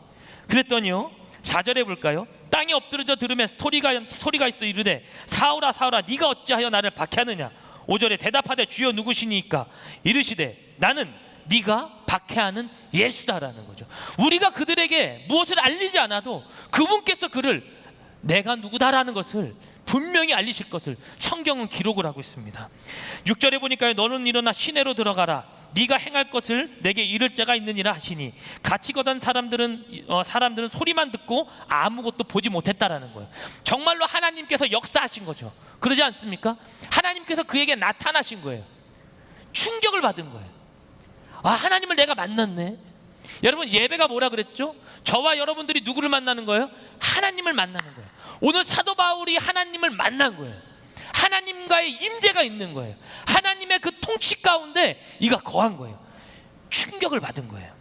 그랬더니요, 4절에 볼까요? 땅에 엎드려져 들으며 소리가 있어 이르되 사울아 사울아 네가 어찌하여 나를 박해하느냐. 5절에 대답하되 주여 누구시니까. 이르시되 나는 네가 박해하는 예수다라는 거죠. 우리가 그들에게 무엇을 알리지 않아도 그분께서 그를 내가 누구다라는 것을 분명히 알리실 것을 성경은 기록을 하고 있습니다. 6절에 보니까요, 너는 일어나 시내로 들어가라. 네가 행할 것을 내게 이를 자가 있느니라 하시니 같이 걷던 사람들은 소리만 듣고 아무것도 보지 못했다라는 거예요. 정말로 하나님께서 역사하신 거죠. 그러지 않습니까? 하나님께서 그에게 나타나신 거예요. 충격을 받은 거예요. 아, 하나님을 내가 만났네. 여러분, 예배가 뭐라 그랬죠? 저와 여러분들이 누구를 만나는 거예요? 하나님을 만나는 거예요. 오늘 사도 바울이 하나님을 만난 거예요. 하나님과의 임재가 있는 거예요. 하나님의 그 통치 가운데 이가 거한 거예요. 충격을 받은 거예요.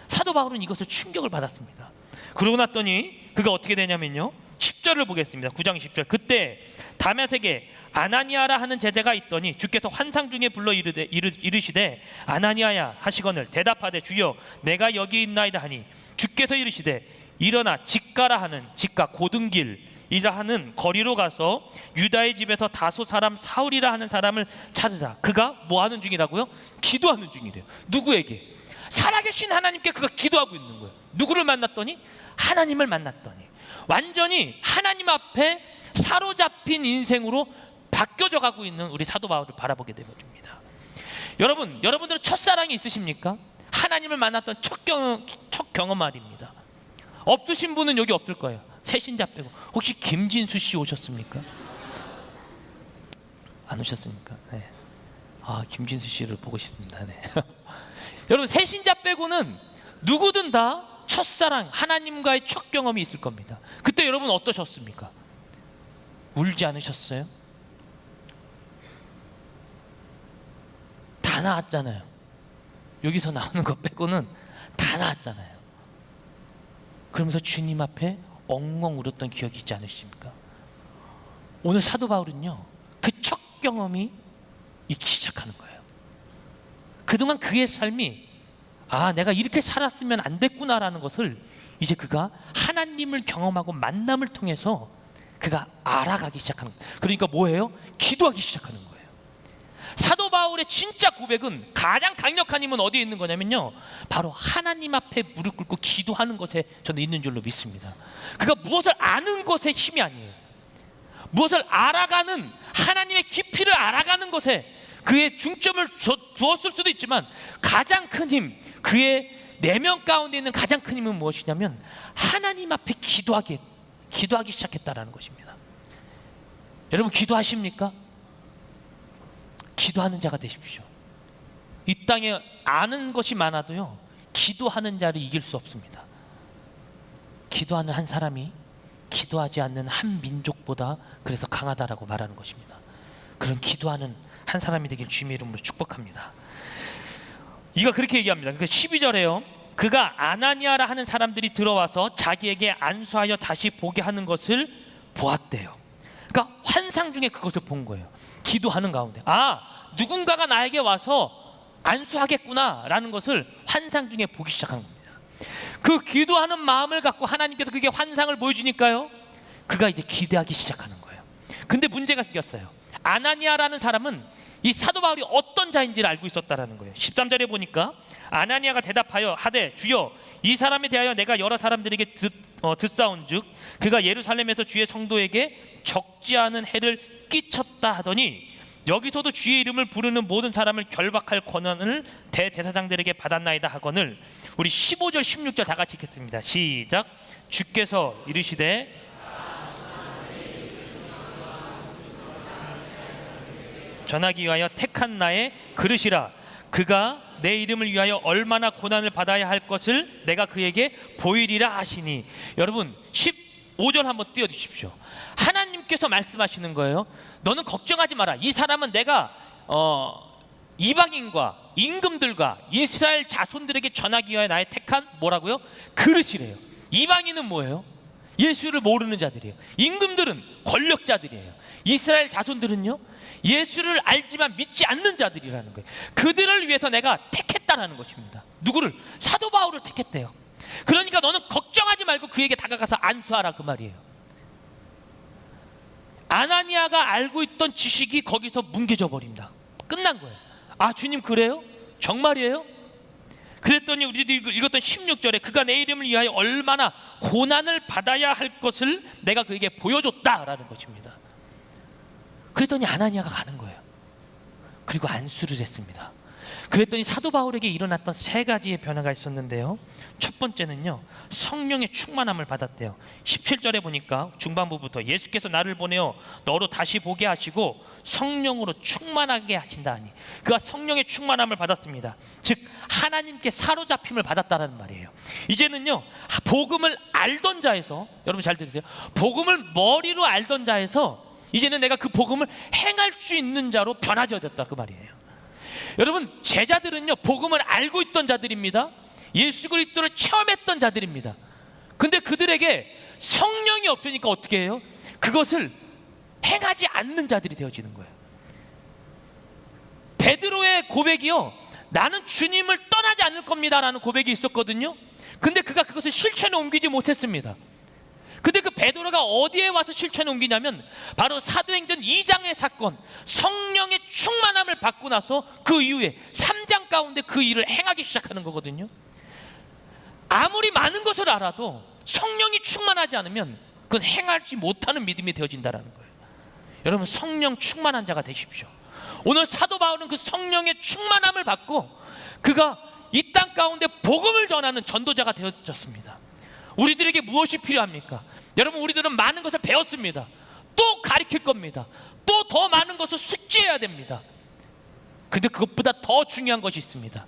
사도 바울은 이것을 충격을 받았습니다. 그러고 났더니 그가 어떻게 되냐면요, 10절을 보겠습니다. 9장 10절. 그때 다메섹에 아나니아라 하는 제자가 있더니 주께서 환상 중에 불러 이르시되 아나니아야 하시거늘 대답하되 주여 내가 여기 있나이다 하니 주께서 이르시되 일어나 직가라 하는, 직가 고등길이라 하는 거리로 가서 유다의 집에서 다소 사람 사울이라 하는 사람을 찾으라. 그가 뭐 하는 중이라고요? 기도하는 중이래요. 누구에게? 살아계신 하나님께 그가 기도하고 있는 거예요. 누구를 만났더니? 하나님을 만났더니 완전히 하나님 앞에 사로잡힌 인생으로 바뀌어져 가고 있는 우리 사도 바울을 바라보게 되어집니다. 여러분들은 첫사랑이 있으십니까? 하나님을 만났던 첫 경험 말입니다. 없으신 분은 여기 없을 거예요. 새신자 빼고. 혹시 김진수 씨 오셨습니까? 안 오셨습니까? 네. 아, 김진수 씨를 보고 싶습니다. 네. 여러분, 새신자 빼고는 누구든 다 첫사랑, 하나님과의 첫 경험이 있을 겁니다. 그때 여러분 어떠셨습니까? 울지 않으셨어요? 다 나았잖아요. 여기서 나오는 것 빼고는 다 나았잖아요. 그러면서 주님 앞에 엉엉 울었던 기억이 있지 않으십니까? 오늘 사도 바울은요, 그 첫 경험이 있기 시작하는 거예요. 그동안 그의 삶이 내가 이렇게 살았으면 안 됐구나라는 것을 이제 그가 하나님을 경험하고 만남을 통해서 그가 알아가기 시작하는 거예요. 그러니까 뭐예요? 기도하기 시작하는 거예요. 사도 바울의 진짜 고백은, 가장 강력한 힘은 어디에 있는 거냐면요, 바로 하나님 앞에 무릎 꿇고 기도하는 것에 저는 있는 줄로 믿습니다. 그가 무엇을 아는 것에 힘이 아니에요. 무엇을 알아가는, 하나님의 깊이를 알아가는 것에 그의 중점을 두었을 수도 있지만, 가장 큰 힘, 그의 내면 가운데 있는 가장 큰 힘은 무엇이냐면 하나님 앞에 기도하기 시작했다라는 것입니다. 여러분, 기도하십니까? 기도하는 자가 되십시오. 이 땅에 아는 것이 많아도요, 기도하는 자를 이길 수 없습니다. 기도하는 한 사람이 기도하지 않는 한 민족보다 그래서 강하다라고 말하는 것입니다. 그런 기도하는 한 사람이 되길 주님의 이름으로 축복합니다. 이가 그렇게 얘기합니다. 그러니까 12절에요, 그가 아나니아라 하는 사람들이 들어와서 자기에게 안수하여 다시 보게 하는 것을 보았대요. 그러니까 환상 중에 그것을 본 거예요. 기도하는 가운데 누군가가 나에게 와서 안수하겠구나 라는 것을 환상 중에 보기 시작한 겁니다. 그 기도하는 마음을 갖고 하나님께서 그게 환상을 보여주니까요, 그가 이제 기대하기 시작하는 거예요. 근데 문제가 생겼어요. 아나니아라는 사람은 이 사도 바울이 어떤 자인지를 알고 있었다라는 거예요. 13절에 보니까 아나니아가 대답하여 하되, 주여, 이 사람에 대하여 내가 여러 사람들에게 듣사온즉 그가 예루살렘에서 주의 성도에게 적지 않은 해를 끼쳤다 하더니, 여기서도 주의 이름을 부르는 모든 사람을 결박할 권한을 대제사장들에게 받았나이다 하거늘. 우리 15절 16절 다 같이 읽겠습니다. 시작. 주께서 이르시되, 전하기 위하여 택한 나의 그릇이라. 그가 내 이름을 위하여 얼마나 고난을 받아야 할 것을 내가 그에게 보이리라 하시니. 여러분, 15절 한번 띄워주십시오. 하나님께서 말씀하시는 거예요. 너는 걱정하지 마라. 이 사람은 내가 이방인과 임금들과 이스라엘 자손들에게 전하기 위하여 나의 택한 뭐라고요? 그릇이래요. 이방인은 뭐예요? 예수를 모르는 자들이에요. 임금들은 권력자들이에요. 이스라엘 자손들은요, 예수를 알지만 믿지 않는 자들이라는 거예요. 그들을 위해서 내가 택했다라는 것입니다. 누구를? 사도 바울을 택했대요. 그러니까 너는 걱정하지 말고 그에게 다가가서 안수하라, 그 말이에요. 아나니아가 알고 있던 지식이 거기서 뭉개져 버립니다. 끝난 거예요. 주님 그래요? 정말이에요? 그랬더니 우리들이 읽었던 16절에 그가 내 이름을 위하여 얼마나 고난을 받아야 할 것을 내가 그에게 보여줬다라는 것입니다. 그랬더니 아나니아가 가는 거예요. 그리고 안수를 했습니다. 그랬더니 사도 바울에게 일어났던 세 가지의 변화가 있었는데요, 첫 번째는요, 성령의 충만함을 받았대요. 17절에 보니까 중반부부터 예수께서 나를 보내어 너로 다시 보게 하시고 성령으로 충만하게 하신다 하니, 그가 성령의 충만함을 받았습니다. 즉 하나님께 사로잡힘을 받았다는 말이에요. 이제는요, 복음을 알던 자에서, 여러분 잘 들으세요, 복음을 머리로 알던 자에서 이제는 내가 그 복음을 행할 수 있는 자로 변화되었다, 그 말이에요. 여러분, 제자들은요, 복음을 알고 있던 자들입니다. 예수 그리스도를 체험했던 자들입니다. 근데 그들에게 성령이 없으니까 어떻게 해요? 그것을 행하지 않는 자들이 되어지는 거예요. 베드로의 고백이요, 나는 주님을 떠나지 않을 겁니다 라는 고백이 있었거든요. 근데 그가 그것을 실천에 옮기지 못했습니다. 근데 그 베드로가 어디에 와서 실천에 옮기냐면 바로 사도행전 2장의 사건, 성령의 충만함을 받고 나서 그 이후에 3장 가운데 그 일을 행하기 시작하는 거거든요. 아무리 많은 것을 알아도 성령이 충만하지 않으면 그건 행하지 못하는 믿음이 되어진다는 거예요. 여러분, 성령 충만한 자가 되십시오. 오늘 사도 바울은 그 성령의 충만함을 받고 그가 이 땅 가운데 복음을 전하는 전도자가 되어졌습니다. 우리들에게 무엇이 필요합니까? 여러분, 우리들은 많은 것을 배웠습니다. 또 가르칠 겁니다. 또 더 많은 것을 숙지해야 됩니다. 근데 그것보다 더 중요한 것이 있습니다.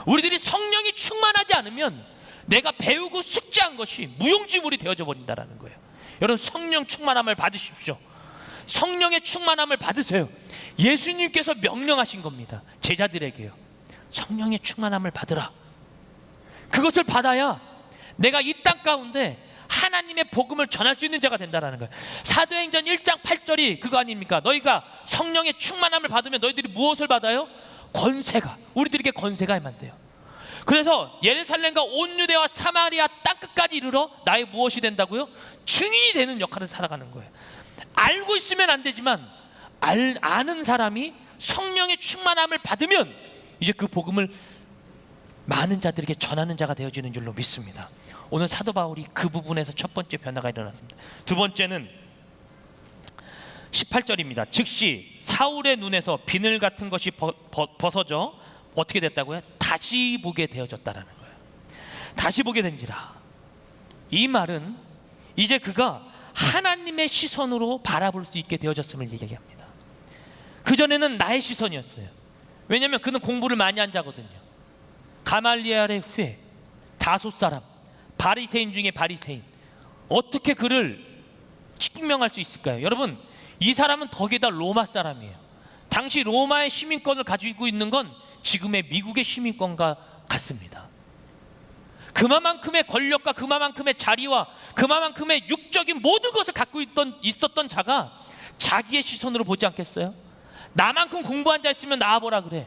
우리들이 성령이 충만하지 않으면 내가 배우고 숙지한 것이 무용지물이 되어져 버린다는 거예요. 여러분, 성령 충만함을 받으십시오. 성령의 충만함을 받으세요. 예수님께서 명령하신 겁니다. 제자들에게요. 성령의 충만함을 받으라. 그것을 받아야 내가 이 땅 가운데 하나님의 복음을 전할 수 있는 자가 된다는 거예요. 사도행전 1장 8절이 그거 아닙니까? 너희가 성령의 충만함을 받으면 너희들이 무엇을 받아요? 권세가, 우리들에게 권세가 임한대요. 그래서 예루살렘과 온 유대와 사마리아 땅끝까지 이르러 나의 무엇이 된다고요? 증인이 되는 역할을 살아가는 거예요. 알고 있으면 안 되지만 아는 사람이 성령의 충만함을 받으면 이제 그 복음을 많은 자들에게 전하는 자가 되어지는 줄로 믿습니다. 오늘 사도 바울이 그 부분에서 첫 번째 변화가 일어났습니다. 두 번째는 18절입니다. 즉시 사울의 눈에서 비늘 같은 것이 벗어져 어떻게 됐다고요? 다시 보게 되어졌다라는 거예요. 다시 보게 된지라. 이 말은 이제 그가 하나님의 시선으로 바라볼 수 있게 되어졌음을 얘기합니다. 그전에는 나의 시선이었어요. 왜냐하면 그는 공부를 많이 한 자거든요. 가말리엘의 후예, 다소 사람, 바리새인 중에 바리새인. 어떻게 그를 증명할 수 있을까요? 여러분, 이 사람은 덕에다 로마 사람이에요. 당시 로마의 시민권을 가지고 있는 건 지금의 미국의 시민권과 같습니다. 그만큼의 권력과 그만큼의 자리와 그만큼의 육적인 모든 것을 갖고 있었던 자가 자기의 시선으로 보지 않겠어요? 나만큼 공부한 자 있으면 나와보라 그래.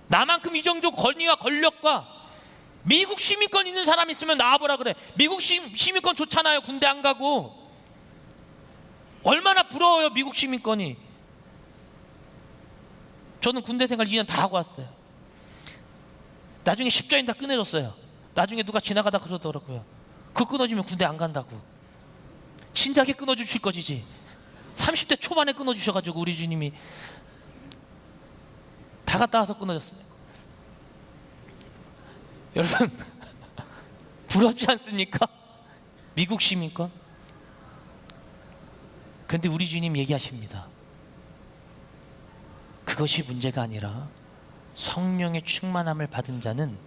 나만큼 이 정도 권위와 권력과 미국 시민권 있는 사람 있으면 나와보라 그래. 미국 시민권 좋잖아요. 군대 안 가고. 얼마나 부러워요, 미국 시민권이. 저는 군대 생활 2년 다 하고 왔어요. 나중에 십자인 다 끊어졌어요. 나중에 누가 지나가다 그러더라고요. 그거 끊어지면 군대 안 간다고. 진작에 끊어주실 것이지. 30대 초반에 끊어주셔가지고 우리 주님이 다 갔다 와서 끊어졌어요. 여러분 부럽지 않습니까? 미국 시민권. 그런데 우리 주님 얘기하십니다. 그것이 문제가 아니라 성령의 충만함을 받은 자는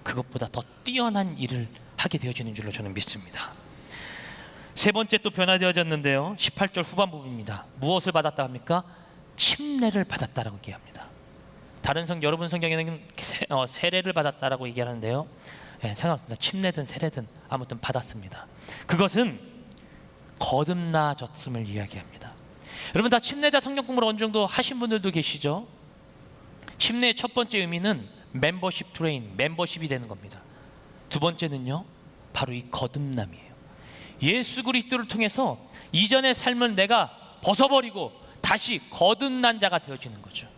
그것보다 더 뛰어난 일을 하게 되어지는 줄로 저는 믿습니다. 세 번째 또 변화되어졌는데요. 18절 후반부입니다. 무엇을 받았다 합니까? 침례를 받았다라고 얘기합니다. 다른 여러분 성경에는 세례를 받았다라고 얘기하는데요. 상관없습니다. 침례든 세례든 아무튼 받았습니다. 그것은 거듭나졌음을 이야기합니다. 여러분 다 침례자 성경 공부를 어느 정도 하신 분들도 계시죠? 침례의 첫 번째 의미는 멤버십 트레인, 멤버십이 되는 겁니다. 두 번째는요, 바로 이 거듭남이에요. 예수 그리스도를 통해서 이전의 삶을 내가 벗어버리고 다시 거듭난 자가 되어지는 거죠.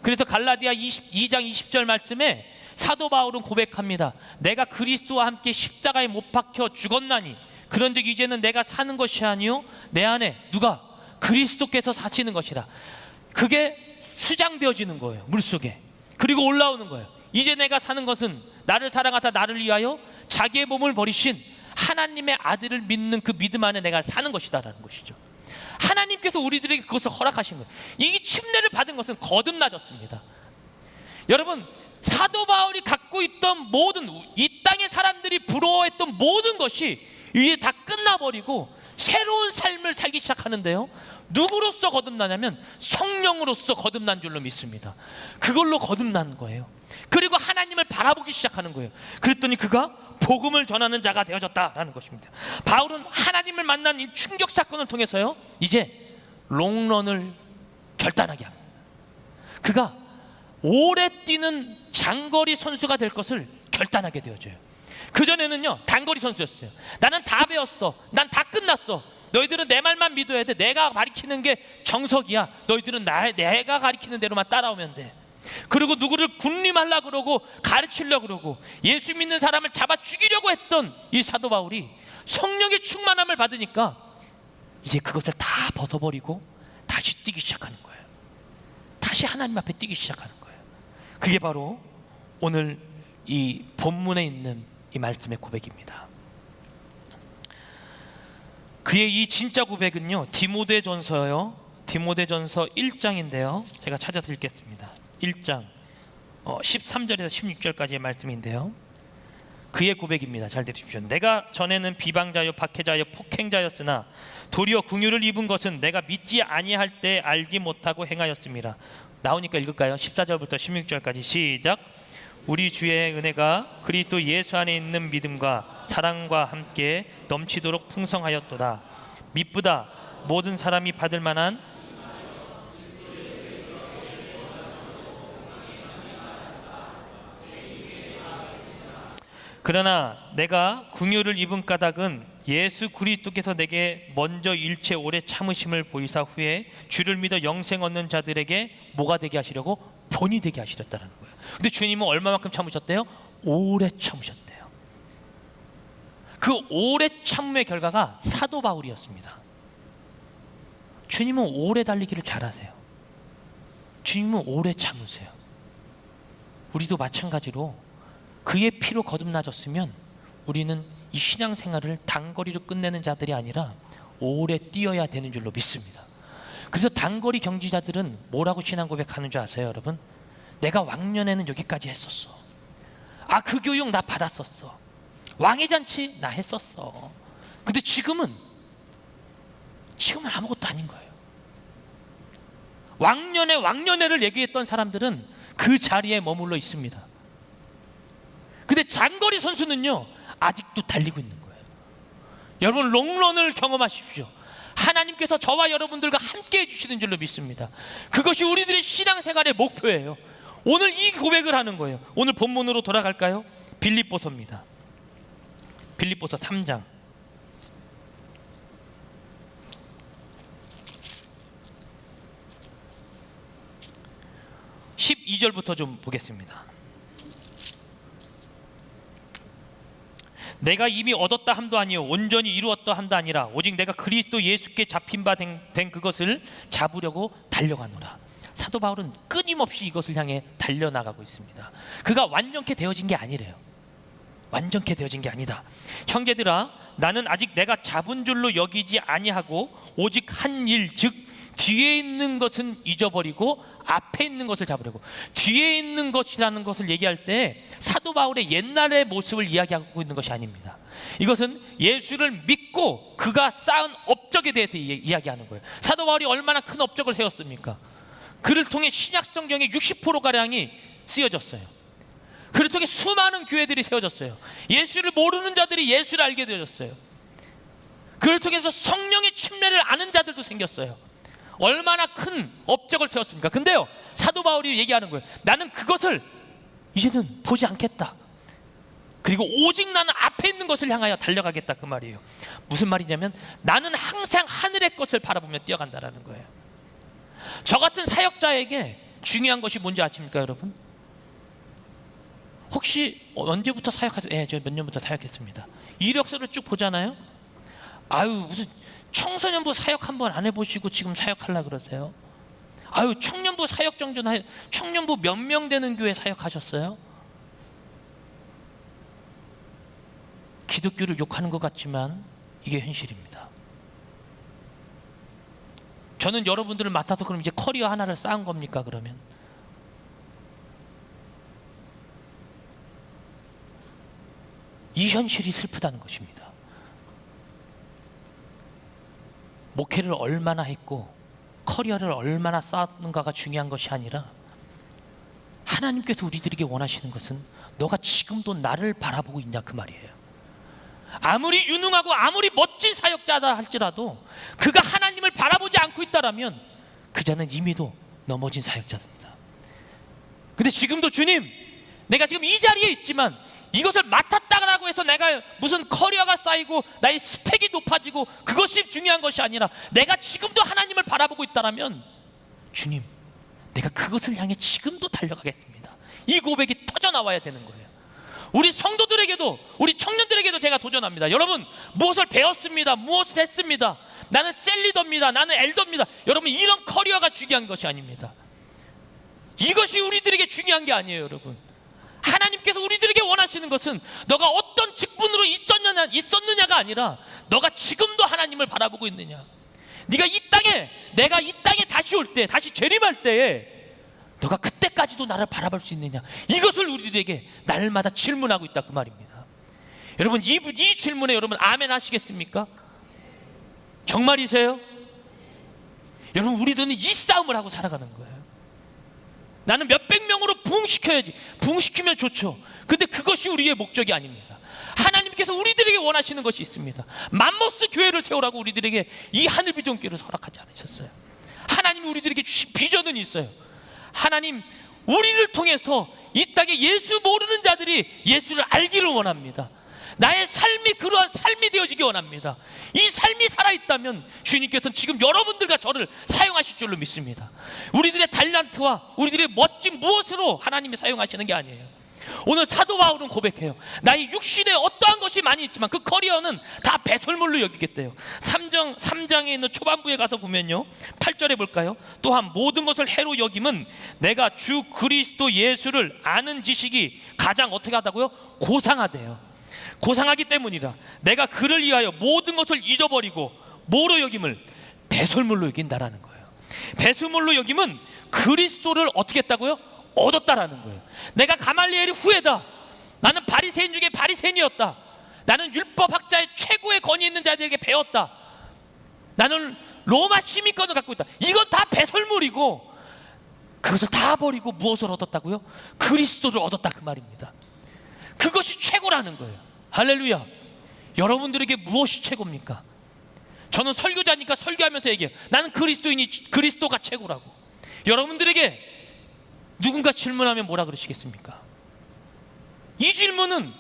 그래서 갈라디아 2장 20절 말씀에 사도 바울은 고백합니다. 내가 그리스도와 함께 십자가에 못 박혀 죽었나니 그런즉 이제는 내가 사는 것이 아니요 내 안에 누가? 그리스도께서 사시는 것이라. 그게 수장되어지는 거예요, 물속에. 그리고 올라오는 거예요. 이제 내가 사는 것은 나를 사랑하사 나를 위하여 자기의 몸을 버리신 하나님의 아들을 믿는 그 믿음 안에 내가 사는 것이다 라는 것이죠. 하나님께서 우리들에게 그것을 허락하신 거예요. 이 침례를 받은 것은 거듭나졌습니다. 여러분 사도 바울이 갖고 있던 모든 이 땅의 사람들이 부러워했던 모든 것이 이제 다 끝나버리고 새로운 삶을 살기 시작하는데요. 누구로서 거듭나냐면 성령으로서 거듭난 줄로 믿습니다. 그걸로 거듭난 거예요. 그리고 하나님을 바라보기 시작하는 거예요. 그랬더니 그가 복음을 전하는 자가 되어졌다라는 것입니다. 바울은 하나님을 만난 이 충격 사건을 통해서요, 이제 롱런을 결단하게 합니다. 그가 오래 뛰는 장거리 선수가 될 것을 결단하게 되어져요. 그전에는요 단거리 선수였어요. 나는 다 배웠어. 난 다 끝났어. 너희들은 내 말만 믿어야 돼. 내가 가리키는 게 정석이야. 너희들은 내가 가리키는 대로만 따라오면 돼. 그리고 누구를 군림하려고 그러고 가르치려고 그러고 예수 믿는 사람을 잡아 죽이려고 했던 이 사도 바울이 성령의 충만함을 받으니까 이제 그것을 다 벗어버리고 다시 뛰기 시작하는 거예요. 다시 하나님 앞에 뛰기 시작하는 거예요. 그게 바로 오늘 이 본문에 있는 이 말씀의 고백입니다. 그의 이 진짜 고백은요, 디모데전서요. 디모데전서 1장인데요. 제가 찾아서 읽겠습니다. 1장 13절에서 16절까지의 말씀인데요. 그의 고백입니다. 잘 들으십시오. 내가 전에는 비방자요 박해자요 폭행자였으나 도리어 긍휼을 입은 것은 내가 믿지 아니할 때 알지 못하고 행하였습니다. 나오니까 읽을까요? 14절부터 16절까지 시작. 우리 주의 은혜가 그리스도 예수 안에 있는 믿음과 사랑과 함께 넘치도록 풍성하였도다. 미쁘다 모든 사람이 받을 만한 그러나 내가 긍휼을 입은 까닭은 예수 그리스도께서 내게 먼저 일체 오래 참으심을 보이사 후에 주를 믿어 영생 얻는 자들에게 뭐가 되게 하시려고? 본이 되게 하시렸다는 거예요. 근데 주님은 얼마만큼 참으셨대요? 오래 참으셨대요. 그 오래 참음의 결과가 사도 바울이었습니다. 주님은 오래 달리기를 잘하세요. 주님은 오래 참으세요. 우리도 마찬가지로 그의 피로 거듭나졌으면 우리는 이 신앙생활을 단거리로 끝내는 자들이 아니라 오래 뛰어야 되는 줄로 믿습니다. 그래서 단거리 경주자들은 뭐라고 신앙 고백하는 줄 아세요, 여러분? 내가 왕년에는 여기까지 했었어. 아, 그 교육 나 받았었어. 왕의 잔치 나 했었어. 근데 지금은 아무것도 아닌 거예요. 왕년회를 얘기했던 사람들은 그 자리에 머물러 있습니다. 근데 장거리 선수는요, 아직도 달리고 있는 거예요. 여러분, 롱런을 경험하십시오. 하나님께서 저와 여러분들과 함께 해주시는 줄로 믿습니다. 그것이 우리들의 신앙생활의 목표예요. 오늘 이 고백을 하는 거예요. 오늘 본문으로 돌아갈까요? 빌립보서입니다. 빌립보서 3장 12절부터 좀 보겠습니다. 내가 이미 얻었다 함도 아니요 온전히 이루었다 함도 아니라 오직 내가 그리스도 예수께 잡힌 바 된 그것을 잡으려고 달려가노라. 사도 바울은 끊임없이 이것을 향해 달려나가고 있습니다. 그가 완전케 되어진 게 아니래요. 완전케 되어진 게 아니다. 형제들아, 나는 아직 내가 잡은 줄로 여기지 아니하고 오직 한 일, 즉 뒤에 있는 것은 잊어버리고 앞에 있는 것을 잡으려고. 뒤에 있는 것이라는 것을 얘기할 때 사도 바울의 옛날의 모습을 이야기하고 있는 것이 아닙니다. 이것은 예수를 믿고 그가 쌓은 업적에 대해서 이야기하는 거예요. 사도 바울이 얼마나 큰 업적을 세웠습니까? 그를 통해 신약 성경의 60%가량이 쓰여졌어요. 그를 통해 수많은 교회들이 세워졌어요. 예수를 모르는 자들이 예수를 알게 되어졌어요. 그를 통해서 성령의 침례를 아는 자들도 생겼어요. 얼마나 큰 업적을 세웠습니까? 근데요, 사도 바울이 얘기하는 거예요. 나는 그것을 이제는 보지 않겠다. 그리고 오직 나는 앞에 있는 것을 향하여 달려가겠다, 그 말이에요. 무슨 말이냐면 나는 항상 하늘의 것을 바라보며 뛰어간다라는 거예요. 저 같은 사역자에게 중요한 것이 뭔지 아십니까, 여러분? 혹시 언제부터 사역하세요? 예, 저 몇 년부터 사역했습니다. 이력서를 쭉 보잖아요. 아유, 무슨 청소년부 사역 한번 안 해보시고 지금 사역하려고 그러세요? 아유, 청년부 사역 정도 청년부 몇 명 되는 교회 사역하셨어요? 기독교를 욕하는 것 같지만 이게 현실입니다. 저는 여러분들을 맡아서 그럼 이제 커리어 하나를 쌓은 겁니까, 그러면? 이 현실이 슬프다는 것입니다. 목회를 얼마나 했고 커리어를 얼마나 쌓았는가가 중요한 것이 아니라 하나님께서 우리들에게 원하시는 것은 너가 지금도 나를 바라보고 있냐, 그 말이에요. 아무리 유능하고 아무리 멋진 사역자다 할지라도 그가 하나님을 바라보지 않고 있다라면 그 자는 이미도 넘어진 사역자입니다. 근데 지금도 주님, 내가 지금 이 자리에 있지만 이것을 맡았다라고 해서 내가 무슨 커리어가 쌓이고 나의 스펙이 높아지고 그것이 중요한 것이 아니라 내가 지금도 하나님을 바라보고 있다라면 주님, 내가 그것을 향해 지금도 달려가겠습니다. 이 고백이 터져 나와야 되는 거예요. 우리 성도들에게도, 우리 청년들에게도 제가 도전합니다. 여러분, 무엇을 배웠습니다. 무엇을 했습니다. 나는 셀리더입니다. 나는 엘더입니다. 여러분, 이런 커리어가 중요한 것이 아닙니다. 이것이 우리들에게 중요한 게 아니에요, 여러분. 하나님께서 우리들에게 원하시는 것은 너가 어떤 직분으로 있었느냐가 아니라 너가 지금도 하나님을 바라보고 있느냐. 네가 이 땅에, 내가 이 땅에 다시 올 때, 다시 재림할 때에 너가 그때까지도 나를 바라볼 수 있느냐. 이것을 우리들에게 날마다 질문하고 있다, 그 말입니다. 여러분 이 질문에 여러분 아멘 하시겠습니까? 정말이세요? 여러분 우리들은 이 싸움을 하고 살아가는 거예요. 나는 몇백 명으로 부흥시켜야지. 부흥시키면 좋죠. 근데 그것이 우리의 목적이 아닙니다. 하나님께서 우리들에게 원하시는 것이 있습니다. 맘모스 교회를 세우라고 우리들에게 이 하늘 비전교회를 허락하지 않으셨어요. 하나님이 우리들에게 주신 비전은 있어요. 하나님 우리를 통해서 이 땅에 예수 모르는 자들이 예수를 알기를 원합니다. 나의 삶이 그러한 삶이 되어지기 원합니다. 이 삶이 살아있다면 주님께서는 지금 여러분들과 저를 사용하실 줄로 믿습니다. 우리들의 달란트와 우리들의 멋진 무엇으로 하나님이 사용하시는 게 아니에요. 오늘 사도 바울은 고백해요. 나의 육신에 어떠한 것이 많이 있지만 그 커리어는 다 배설물로 여기겠대요. 3장에 있는 초반부에 가서 보면요, 8절에 볼까요? 또한 모든 것을 해로 여김은 내가 주 그리스도 예수를 아는 지식이 가장 어떻게 하다고요? 고상하대요. 고상하기 때문이라 내가 그를 위하여 모든 것을 잊어버리고 뭐로 여김을? 배설물로 여긴다라는 거예요. 배설물로 여김은 그리스도를 어떻게 했다고요? 얻었다라는 거예요. 내가 가말리엘의 후예다. 나는 바리새인 중에 바리새인이었다. 나는 율법학자의 최고의 권위 있는 자들에게 배웠다. 나는 로마 시민권을 갖고 있다. 이건 다 배설물이고 그것을 다 버리고 무엇을 얻었다고요? 그리스도를 얻었다 그 말입니다. 그것이 최고라는 거예요. 할렐루야. 여러분들에게 무엇이 최고입니까? 저는 설교자니까 설교하면서 얘기해요. 나는 그리스도인이 그리스도가 최고라고. 여러분들에게 누군가 질문하면 뭐라 그러시겠습니까? 이 질문은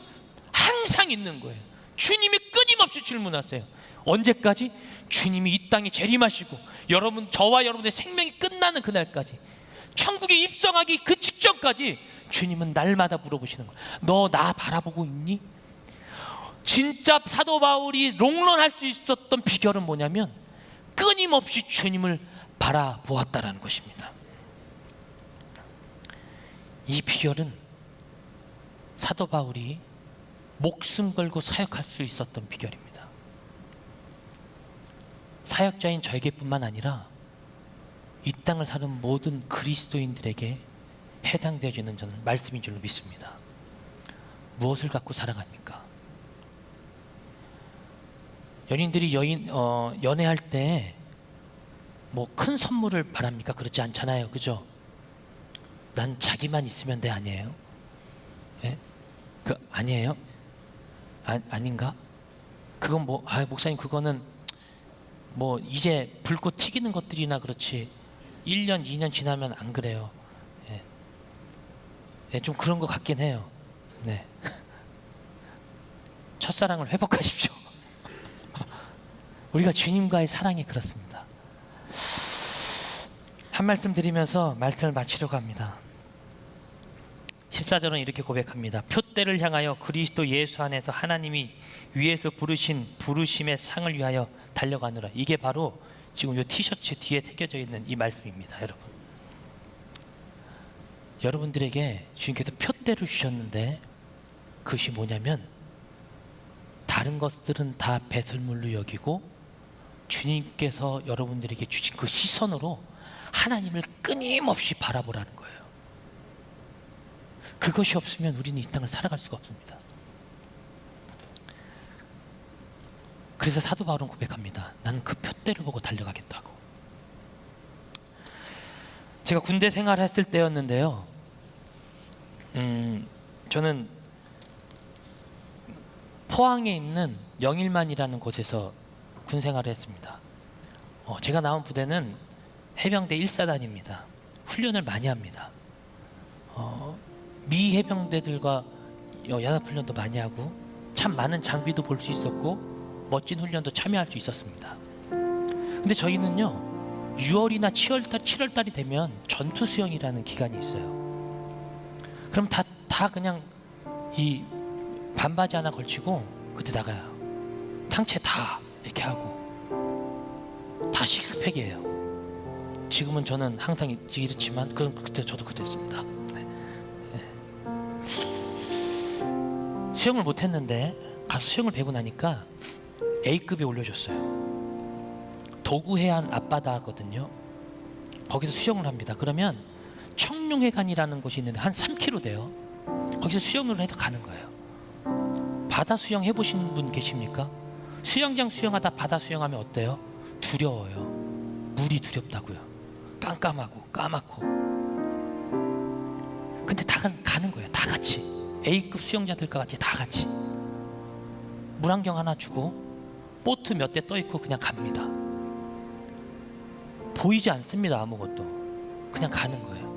항상 있는 거예요. 주님이 끊임없이 질문하세요. 언제까지? 주님이 이 땅에 재림하시고 여러분, 저와 여러분의 생명이 끝나는 그날까지, 천국에 입성하기 그 직전까지 주님은 날마다 물어보시는 거예요. 너 나 바라보고 있니? 진짜 사도 바울이 롱런할 수 있었던 비결은 뭐냐면 끊임없이 주님을 바라보았다라는 것입니다. 이 비결은 사도 바울이 목숨 걸고 사역할 수 있었던 비결입니다. 사역자인 저에게뿐만 아니라 이 땅을 사는 모든 그리스도인들에게 해당되어지는 저는 말씀인 줄로 믿습니다. 무엇을 갖고 살아갑니까? 연인들이 연애할 때 뭐 큰 선물을 바랍니까? 그렇지 않잖아요, 그죠? 난 자기만 있으면 돼 아니에요? 예? 그 아니에요? 아닌가? 그건 뭐 목사님 그거는 뭐 이제 불꽃 튀기는 것들이나 그렇지 1년 2년 지나면 안 그래요. 예. 예, 좀 그런 것 같긴 해요. 네. 첫사랑을 회복하십시오. 우리가 주님과의 사랑이 그렇습니다. 한 말씀 드리면서 말씀을 마치려고 합니다. 14절은 이렇게 고백합니다. 표대를 향하여 그리스도 예수 안에서 하나님이 위에서 부르신 부르심의 상을 위하여 달려가느라. 이게 바로 지금 이 티셔츠 뒤에 새겨져 있는 이 말씀입니다. 여러분, 여러분들에게 주님께서 표대를 주셨는데 그것이 뭐냐면 다른 것들은 다 배설물로 여기고 주님께서 여러분들에게 주신 그 시선으로 하나님을 끊임없이 바라보라는 거예요. 그것이 없으면 우리는 이 땅을 살아갈 수가 없습니다. 그래서 사도 바울은 고백합니다. 나는 그 표대를 보고 달려가겠다고. 제가 군대 생활을 했을 때였는데요, 저는 포항에 있는 영일만이라는 곳에서 군 생활을 했습니다. 제가 나온 부대는 해병대 1사단입니다. 훈련을 많이 합니다. 미 해병대들과 연합훈련도 많이 하고 참 많은 장비도 볼 수 있었고 멋진 훈련도 참여할 수 있었습니다. 근데 저희는요 6월이나 7월달이 되면 전투수영이라는 기간이 있어요. 그럼 다 그냥 이 반바지 하나 걸치고 그때 나가요. 상체 다 이렇게 하고 다 식스팩이에요. 지금은 저는 항상 이렇지만 그때 저도 그랬습니다. 네. 수영을 못했는데 가서 수영을 배우고 나니까 A급에 올려줬어요. 도구해안 앞바다거든요. 거기서 수영을 합니다. 그러면 청룡해관이라는 곳이 있는데 한 3km 돼요. 거기서 수영을 해서 가는 거예요. 바다 수영 해보신 분 계십니까? 수영장 수영하다 바다 수영하면 어때요? 두려워요. 물이 두렵다고요. 깜깜하고 까맣고. 근데 다 가는 거예요. 다 같이. A급 수영자들과 같이 다 같이. 물안경 하나 주고 보트 몇 대 떠 있고 그냥 갑니다. 보이지 않습니다. 아무것도. 그냥 가는 거예요.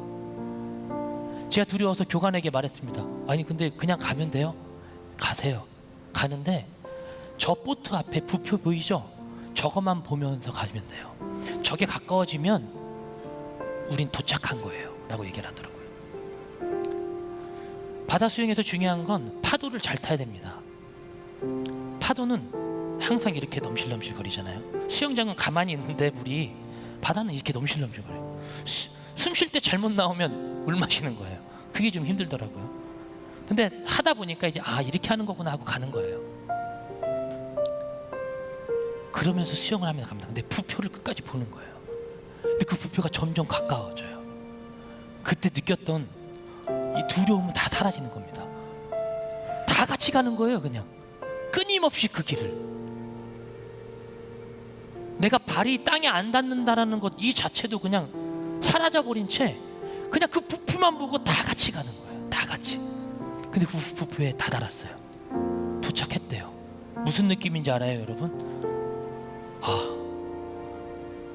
제가 두려워서 교관에게 말했습니다. 아니 근데 그냥 가면 돼요? 가세요. 가는데 저 보트 앞에 부표 보이죠? 저것만 보면서 가면 돼요. 저게 가까워지면 우린 도착한 거예요 라고 얘기를 하더라고요. 바다 수영에서 중요한 건 파도를 잘 타야 됩니다. 파도는 항상 이렇게 넘실넘실 거리잖아요. 수영장은 가만히 있는데 물이, 바다는 이렇게 넘실넘실 거려요. 숨 쉴 때 잘못 나오면 물 마시는 거예요. 그게 좀 힘들더라고요. 근데 하다 보니까 이제 이렇게 하는 거구나 하고 가는 거예요. 그러면서 수영을 하면서 갑니다. 근데 부표를 끝까지 보는 거예요. 근데 그 부표가 점점 가까워져요. 그때 느꼈던 이 두려움은 다 사라지는 겁니다. 다 같이 가는 거예요. 그냥 끊임없이 그 길을. 내가 발이 땅에 안 닿는다라는 것 이 자체도 그냥 사라져버린 채 그냥 그 부표만 보고 다 같이 가는 거예요. 다 같이. 근데 그 부표에 다 달았어요. 도착했대요. 무슨 느낌인지 알아요, 여러분?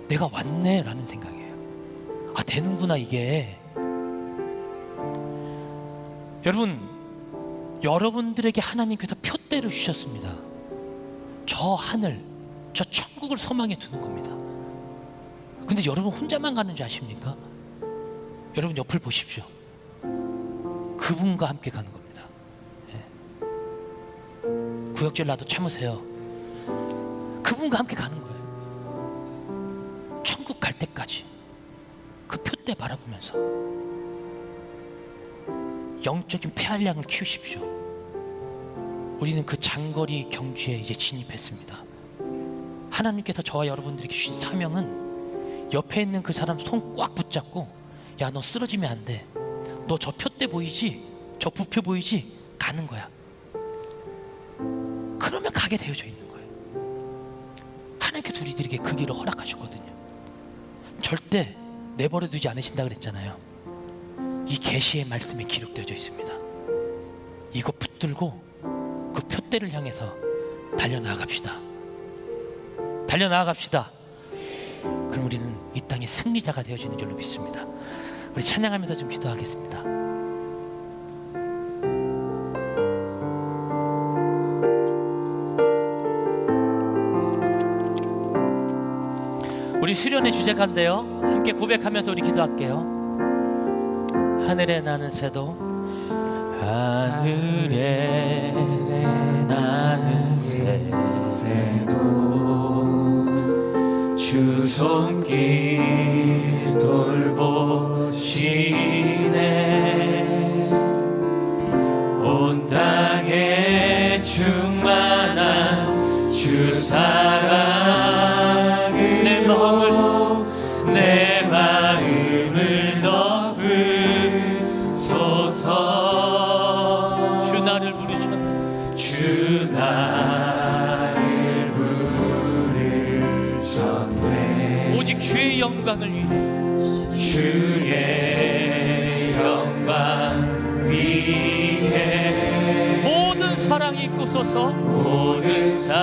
내가 왔네 라는 생각이에요. 되는구나 이게. 여러분, 여러분들에게 하나님께서 표대를 주셨습니다. 저 하늘, 저 천국을 소망해 두는 겁니다. 근데 여러분 혼자만 가는 줄 아십니까? 여러분 옆을 보십시오. 그분과 함께 가는 겁니다. 구역질라도 참으세요. 그분과 함께 가는 거예요. 천국 갈 때까지 그 표대 바라보면서 영적인 폐활량을 키우십시오. 우리는 그 장거리 경주에 이제 진입했습니다. 하나님께서 저와 여러분들에게 주신 사명은 옆에 있는 그 사람 손 꽉 붙잡고, 야, 너 쓰러지면 안 돼. 너 저 표대 보이지? 저 부표 보이지? 가는 거야. 그러면 가게 되어져 있는 거예요. 하나님께서 우리들에게 그 길을 허락하셨거든요. 절대 내버려 두지 않으신다 그랬잖아요. 이 계시의 말씀에 기록되어져 있습니다. 이거 붙들고 그 표대를 향해서 달려나갑시다. 달려나갑시다. 그럼 우리는 이 땅의 승리자가 되어지는 줄로 믿습니다. 우리 찬양하면서 좀 기도하겠습니다. 우리 수련의 주제가인데요, 함께 고백하면서 우리 기도할게요. 하늘에 나는 새도, 하늘에 나는 새도 주 손길 돌보시네. 온 땅에 충만한 주 사랑으로 내 마음을 덮으소서. 주 나를 부르셨네. 주 나를 부르셨네. 오직 주의 영광을 위해, 주의 영광 위해 모든 사랑이 이끄소서. 모든 사랑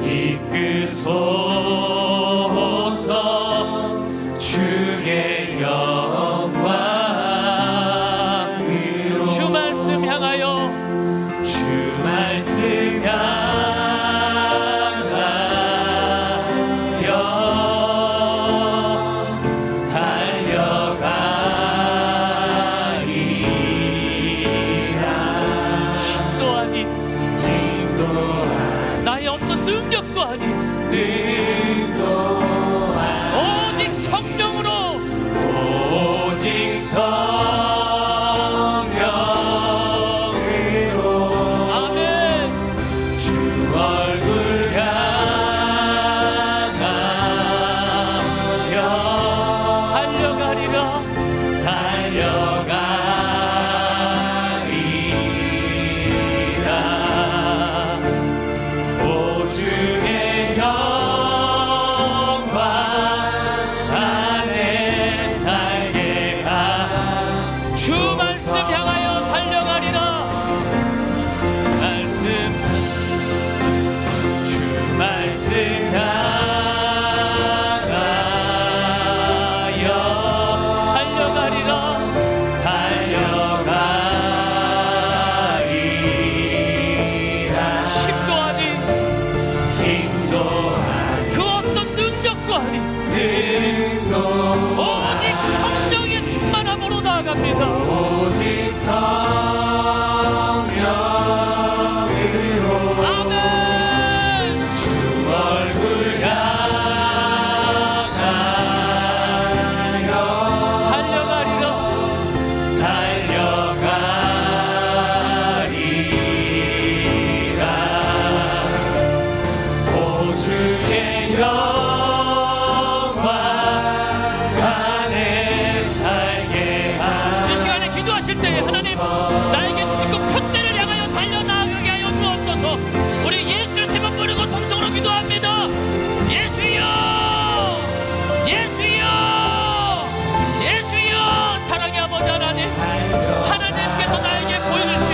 이끄소서. 주의 영광으로 주 말씀 향하여, 주 말씀 향하여 달려가리라. 힘도 아닌 오직 성령의 충만함으로 나아갑니다. 오직 성령으로 아멘. 주 얼굴 향하여 달려가리라. 달려가리라. 오 주의 영광 안에 살게 이 시간에 기도하실 때 하나님 나에게 주신 그 표대를 향하여 달려나가게 하여 주옵소서. 우리 예수를 세번 부르고 통성으로 기도합니다. 예수여, 예수여, 예수여. 사랑의 아버지 하나님, 하나님께서 나에게 보여주신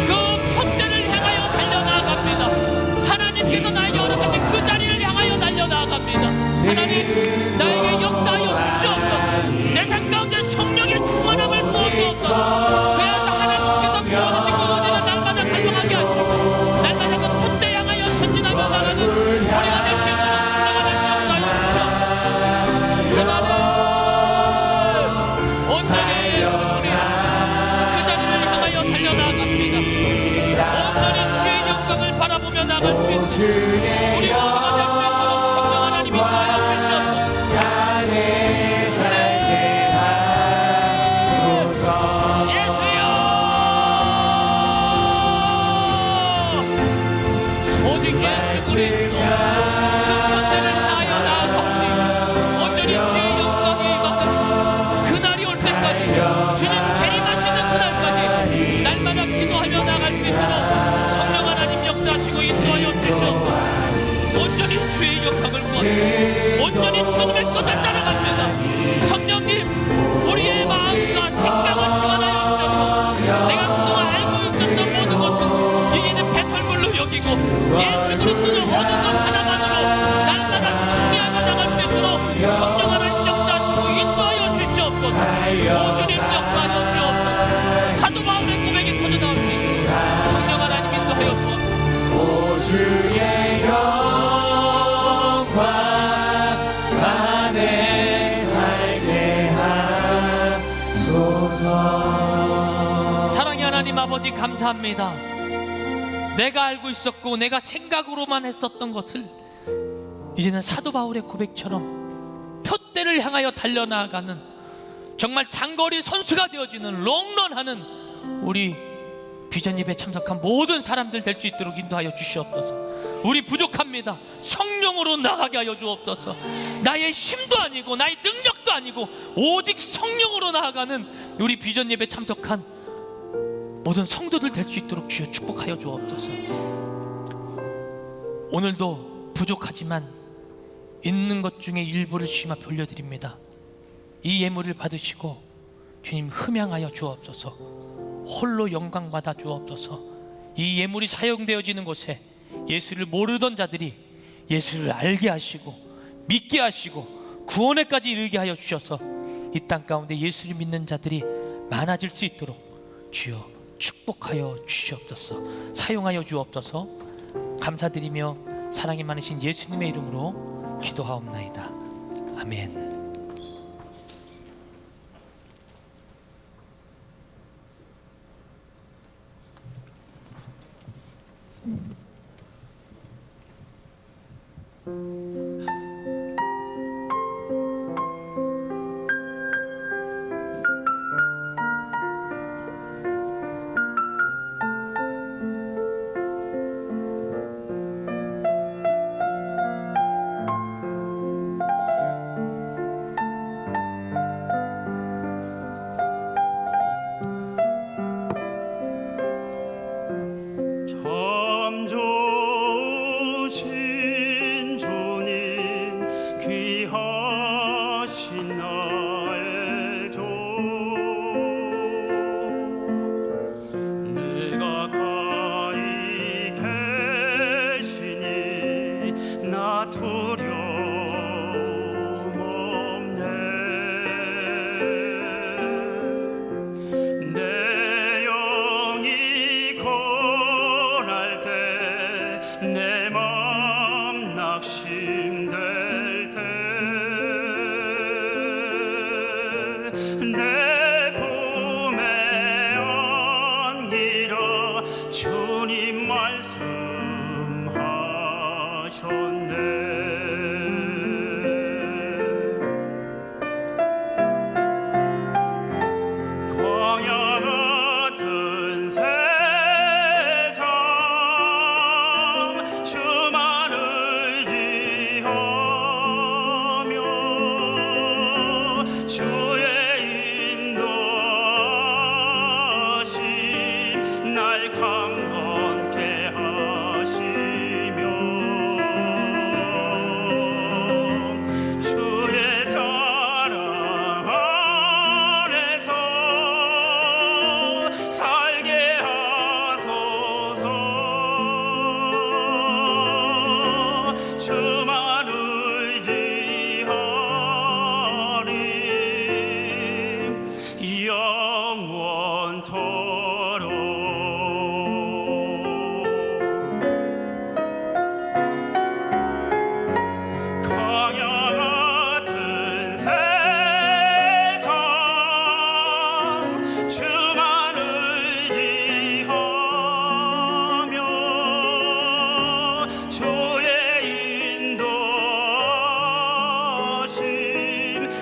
그 표대를 향하여 달려나갑니다. 하나님께서 나에게 허락하신 그 자리를 향하여 달려나갑니다. 하나님 나에게 역사하여 주시옵소서. 내 삶 가운데 성령의 충만함을 부어주옵소서. 그래서 하나님께서 부어주신 그 은혜를 날마다 갈망하게 하시고 날마다 그 표대 향하여 전진하며 나가는 우리가 될 수 있는 순종하는 역사하여 주시옵소서. 하나님 온전히 우리 그 자리를 향하여 달려나갑니다. 온전히 주의 영광을 바라보며 나갈 수 있는 우리 모두가 될 수 있도록 성령 하나님이 도와여 주시옵소서. 안에 살게 하소서. 예수여, 오직 예수 그리스도 그 표대를 향하여 나아가오니 온전히 주의 영광이 임하는 그날이 올 때까지 주님 재림하시는 그날까지 날마다 기도하며 나갈 수 있도록 성령 하나님 역사하시고 인도하여 주시옵소서. 온전히 주의 영광을 구하고 온전히 주님의 뜻을 따라갑니다. 성령님 우리의 마음과 생각을 주관하여 주옵소서. 내가 그동안 알고 있었던 모든 것은 이제는 배설물로 여기고 예수 그리스도를 얻은 것 하나만으로 날마다 승리하며 나갈 수 있도록 성령 하나님 역사하시고 인도하여 주시옵소서. 오주님 역사하여 주옵소서. 사도 바울의 고백이 터져나오니 성령 하나님 인도하여 주옵소서. 오 주의 영광 안에 살게 하소서. 사랑의 하나님 아버지 감사합니다. 내가 알고 있었고 내가 생각으로만 했었던 것을 이제는 사도 바울의 고백처럼 표대를 향하여 달려나가는 정말 장거리 선수가 되어지는 롱런하는 우리 비전 예배에 참석한 모든 사람들 될 수 있도록 인도하여 주시옵소서. 우리 부족합니다. 성령으로 나가게 하여 주옵소서. 나의 힘도 아니고 나의 능력도 아니고 오직 성령으로 나아가는 우리 비전 예배에 참석한 모든 성도들 될 수 있도록 주여 축복하여 주옵소서. 오늘도 부족하지만 있는 것 중에 일부를 주님 앞에 올려드립니다. 이 예물을 받으시고 주님 흠양하여 주옵소서. 홀로 영광 받아 주옵소서. 이 예물이 사용되어지는 곳에 예수를 모르던 자들이 예수를 알게 하시고 믿게 하시고 구원에까지 이르게 하여 주셔서 이 땅 가운데 예수를 믿는 자들이 많아질 수 있도록 주여 축복하여 주시옵소서. 사용하여 주옵소서. 감사드리며 사랑이 많으신 예수님의 이름으로 기도하옵나이다. 아멘. 참 좋으신 주님 귀하신 나의 주 내가 가히 계시니 나 두려움 없네 내 영이 고날 때 내 맘 낙심될 때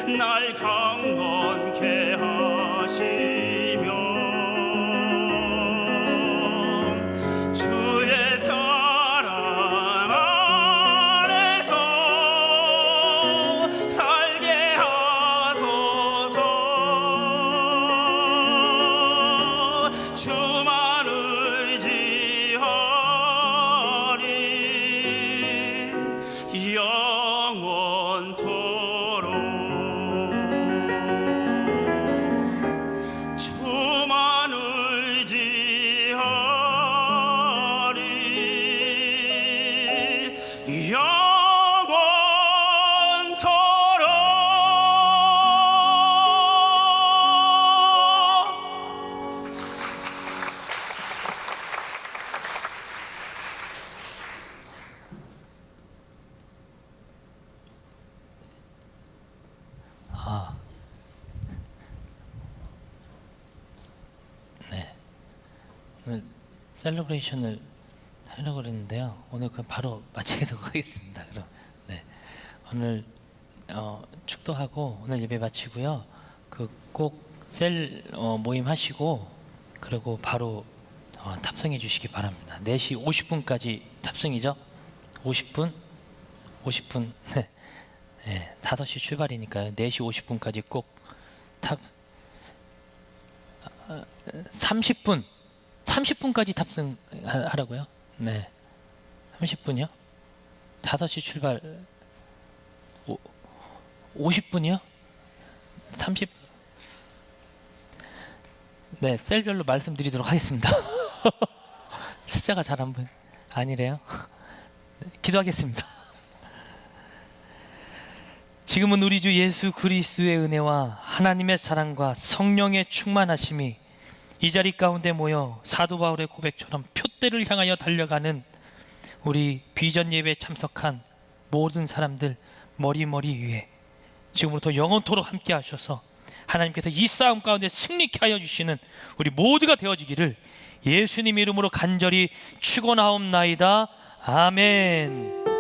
날 강건케 하시며 주의 사랑 안에서 살게 하소서. 주만 의지하리 영원토록. 주만 의지하리 영원토록. 오늘 셀러브레이션을 하려고 그랬는데요. 오늘 그럼 바로 마치도록 하겠습니다. 그럼 네, 오늘 축도하고 오늘 예배 마치고요. 그 꼭 셀 모임 하시고 그리고 바로 탑승해 주시기 바랍니다. 4시 50분까지 탑승이죠? 50분? 50분. 네. 네, 5시 출발이니까요. 4시 50분까지 꼭 30분까지 탑승하라고요? 네. 30분이요? 5시 출발 50분이요? 30. 네, 셀별로 말씀드리도록 하겠습니다. 숫자가 잘 안 보여. 아니래요? 네, 기도하겠습니다. 지금은 우리 주 예수 그리스도의 은혜와 하나님의 사랑과 성령의 충만하심이 이 자리 가운데 모여 사도 바울의 고백처럼 표대를 향하여 달려가는 우리 비전 예배에 참석한 모든 사람들 머리 위에 지금부터 영원토록 함께 하셔서 하나님께서 이 싸움 가운데 승리케 하여 주시는 우리 모두가 되어지기를 예수님 이름으로 간절히 축원하옵나이다. 아멘.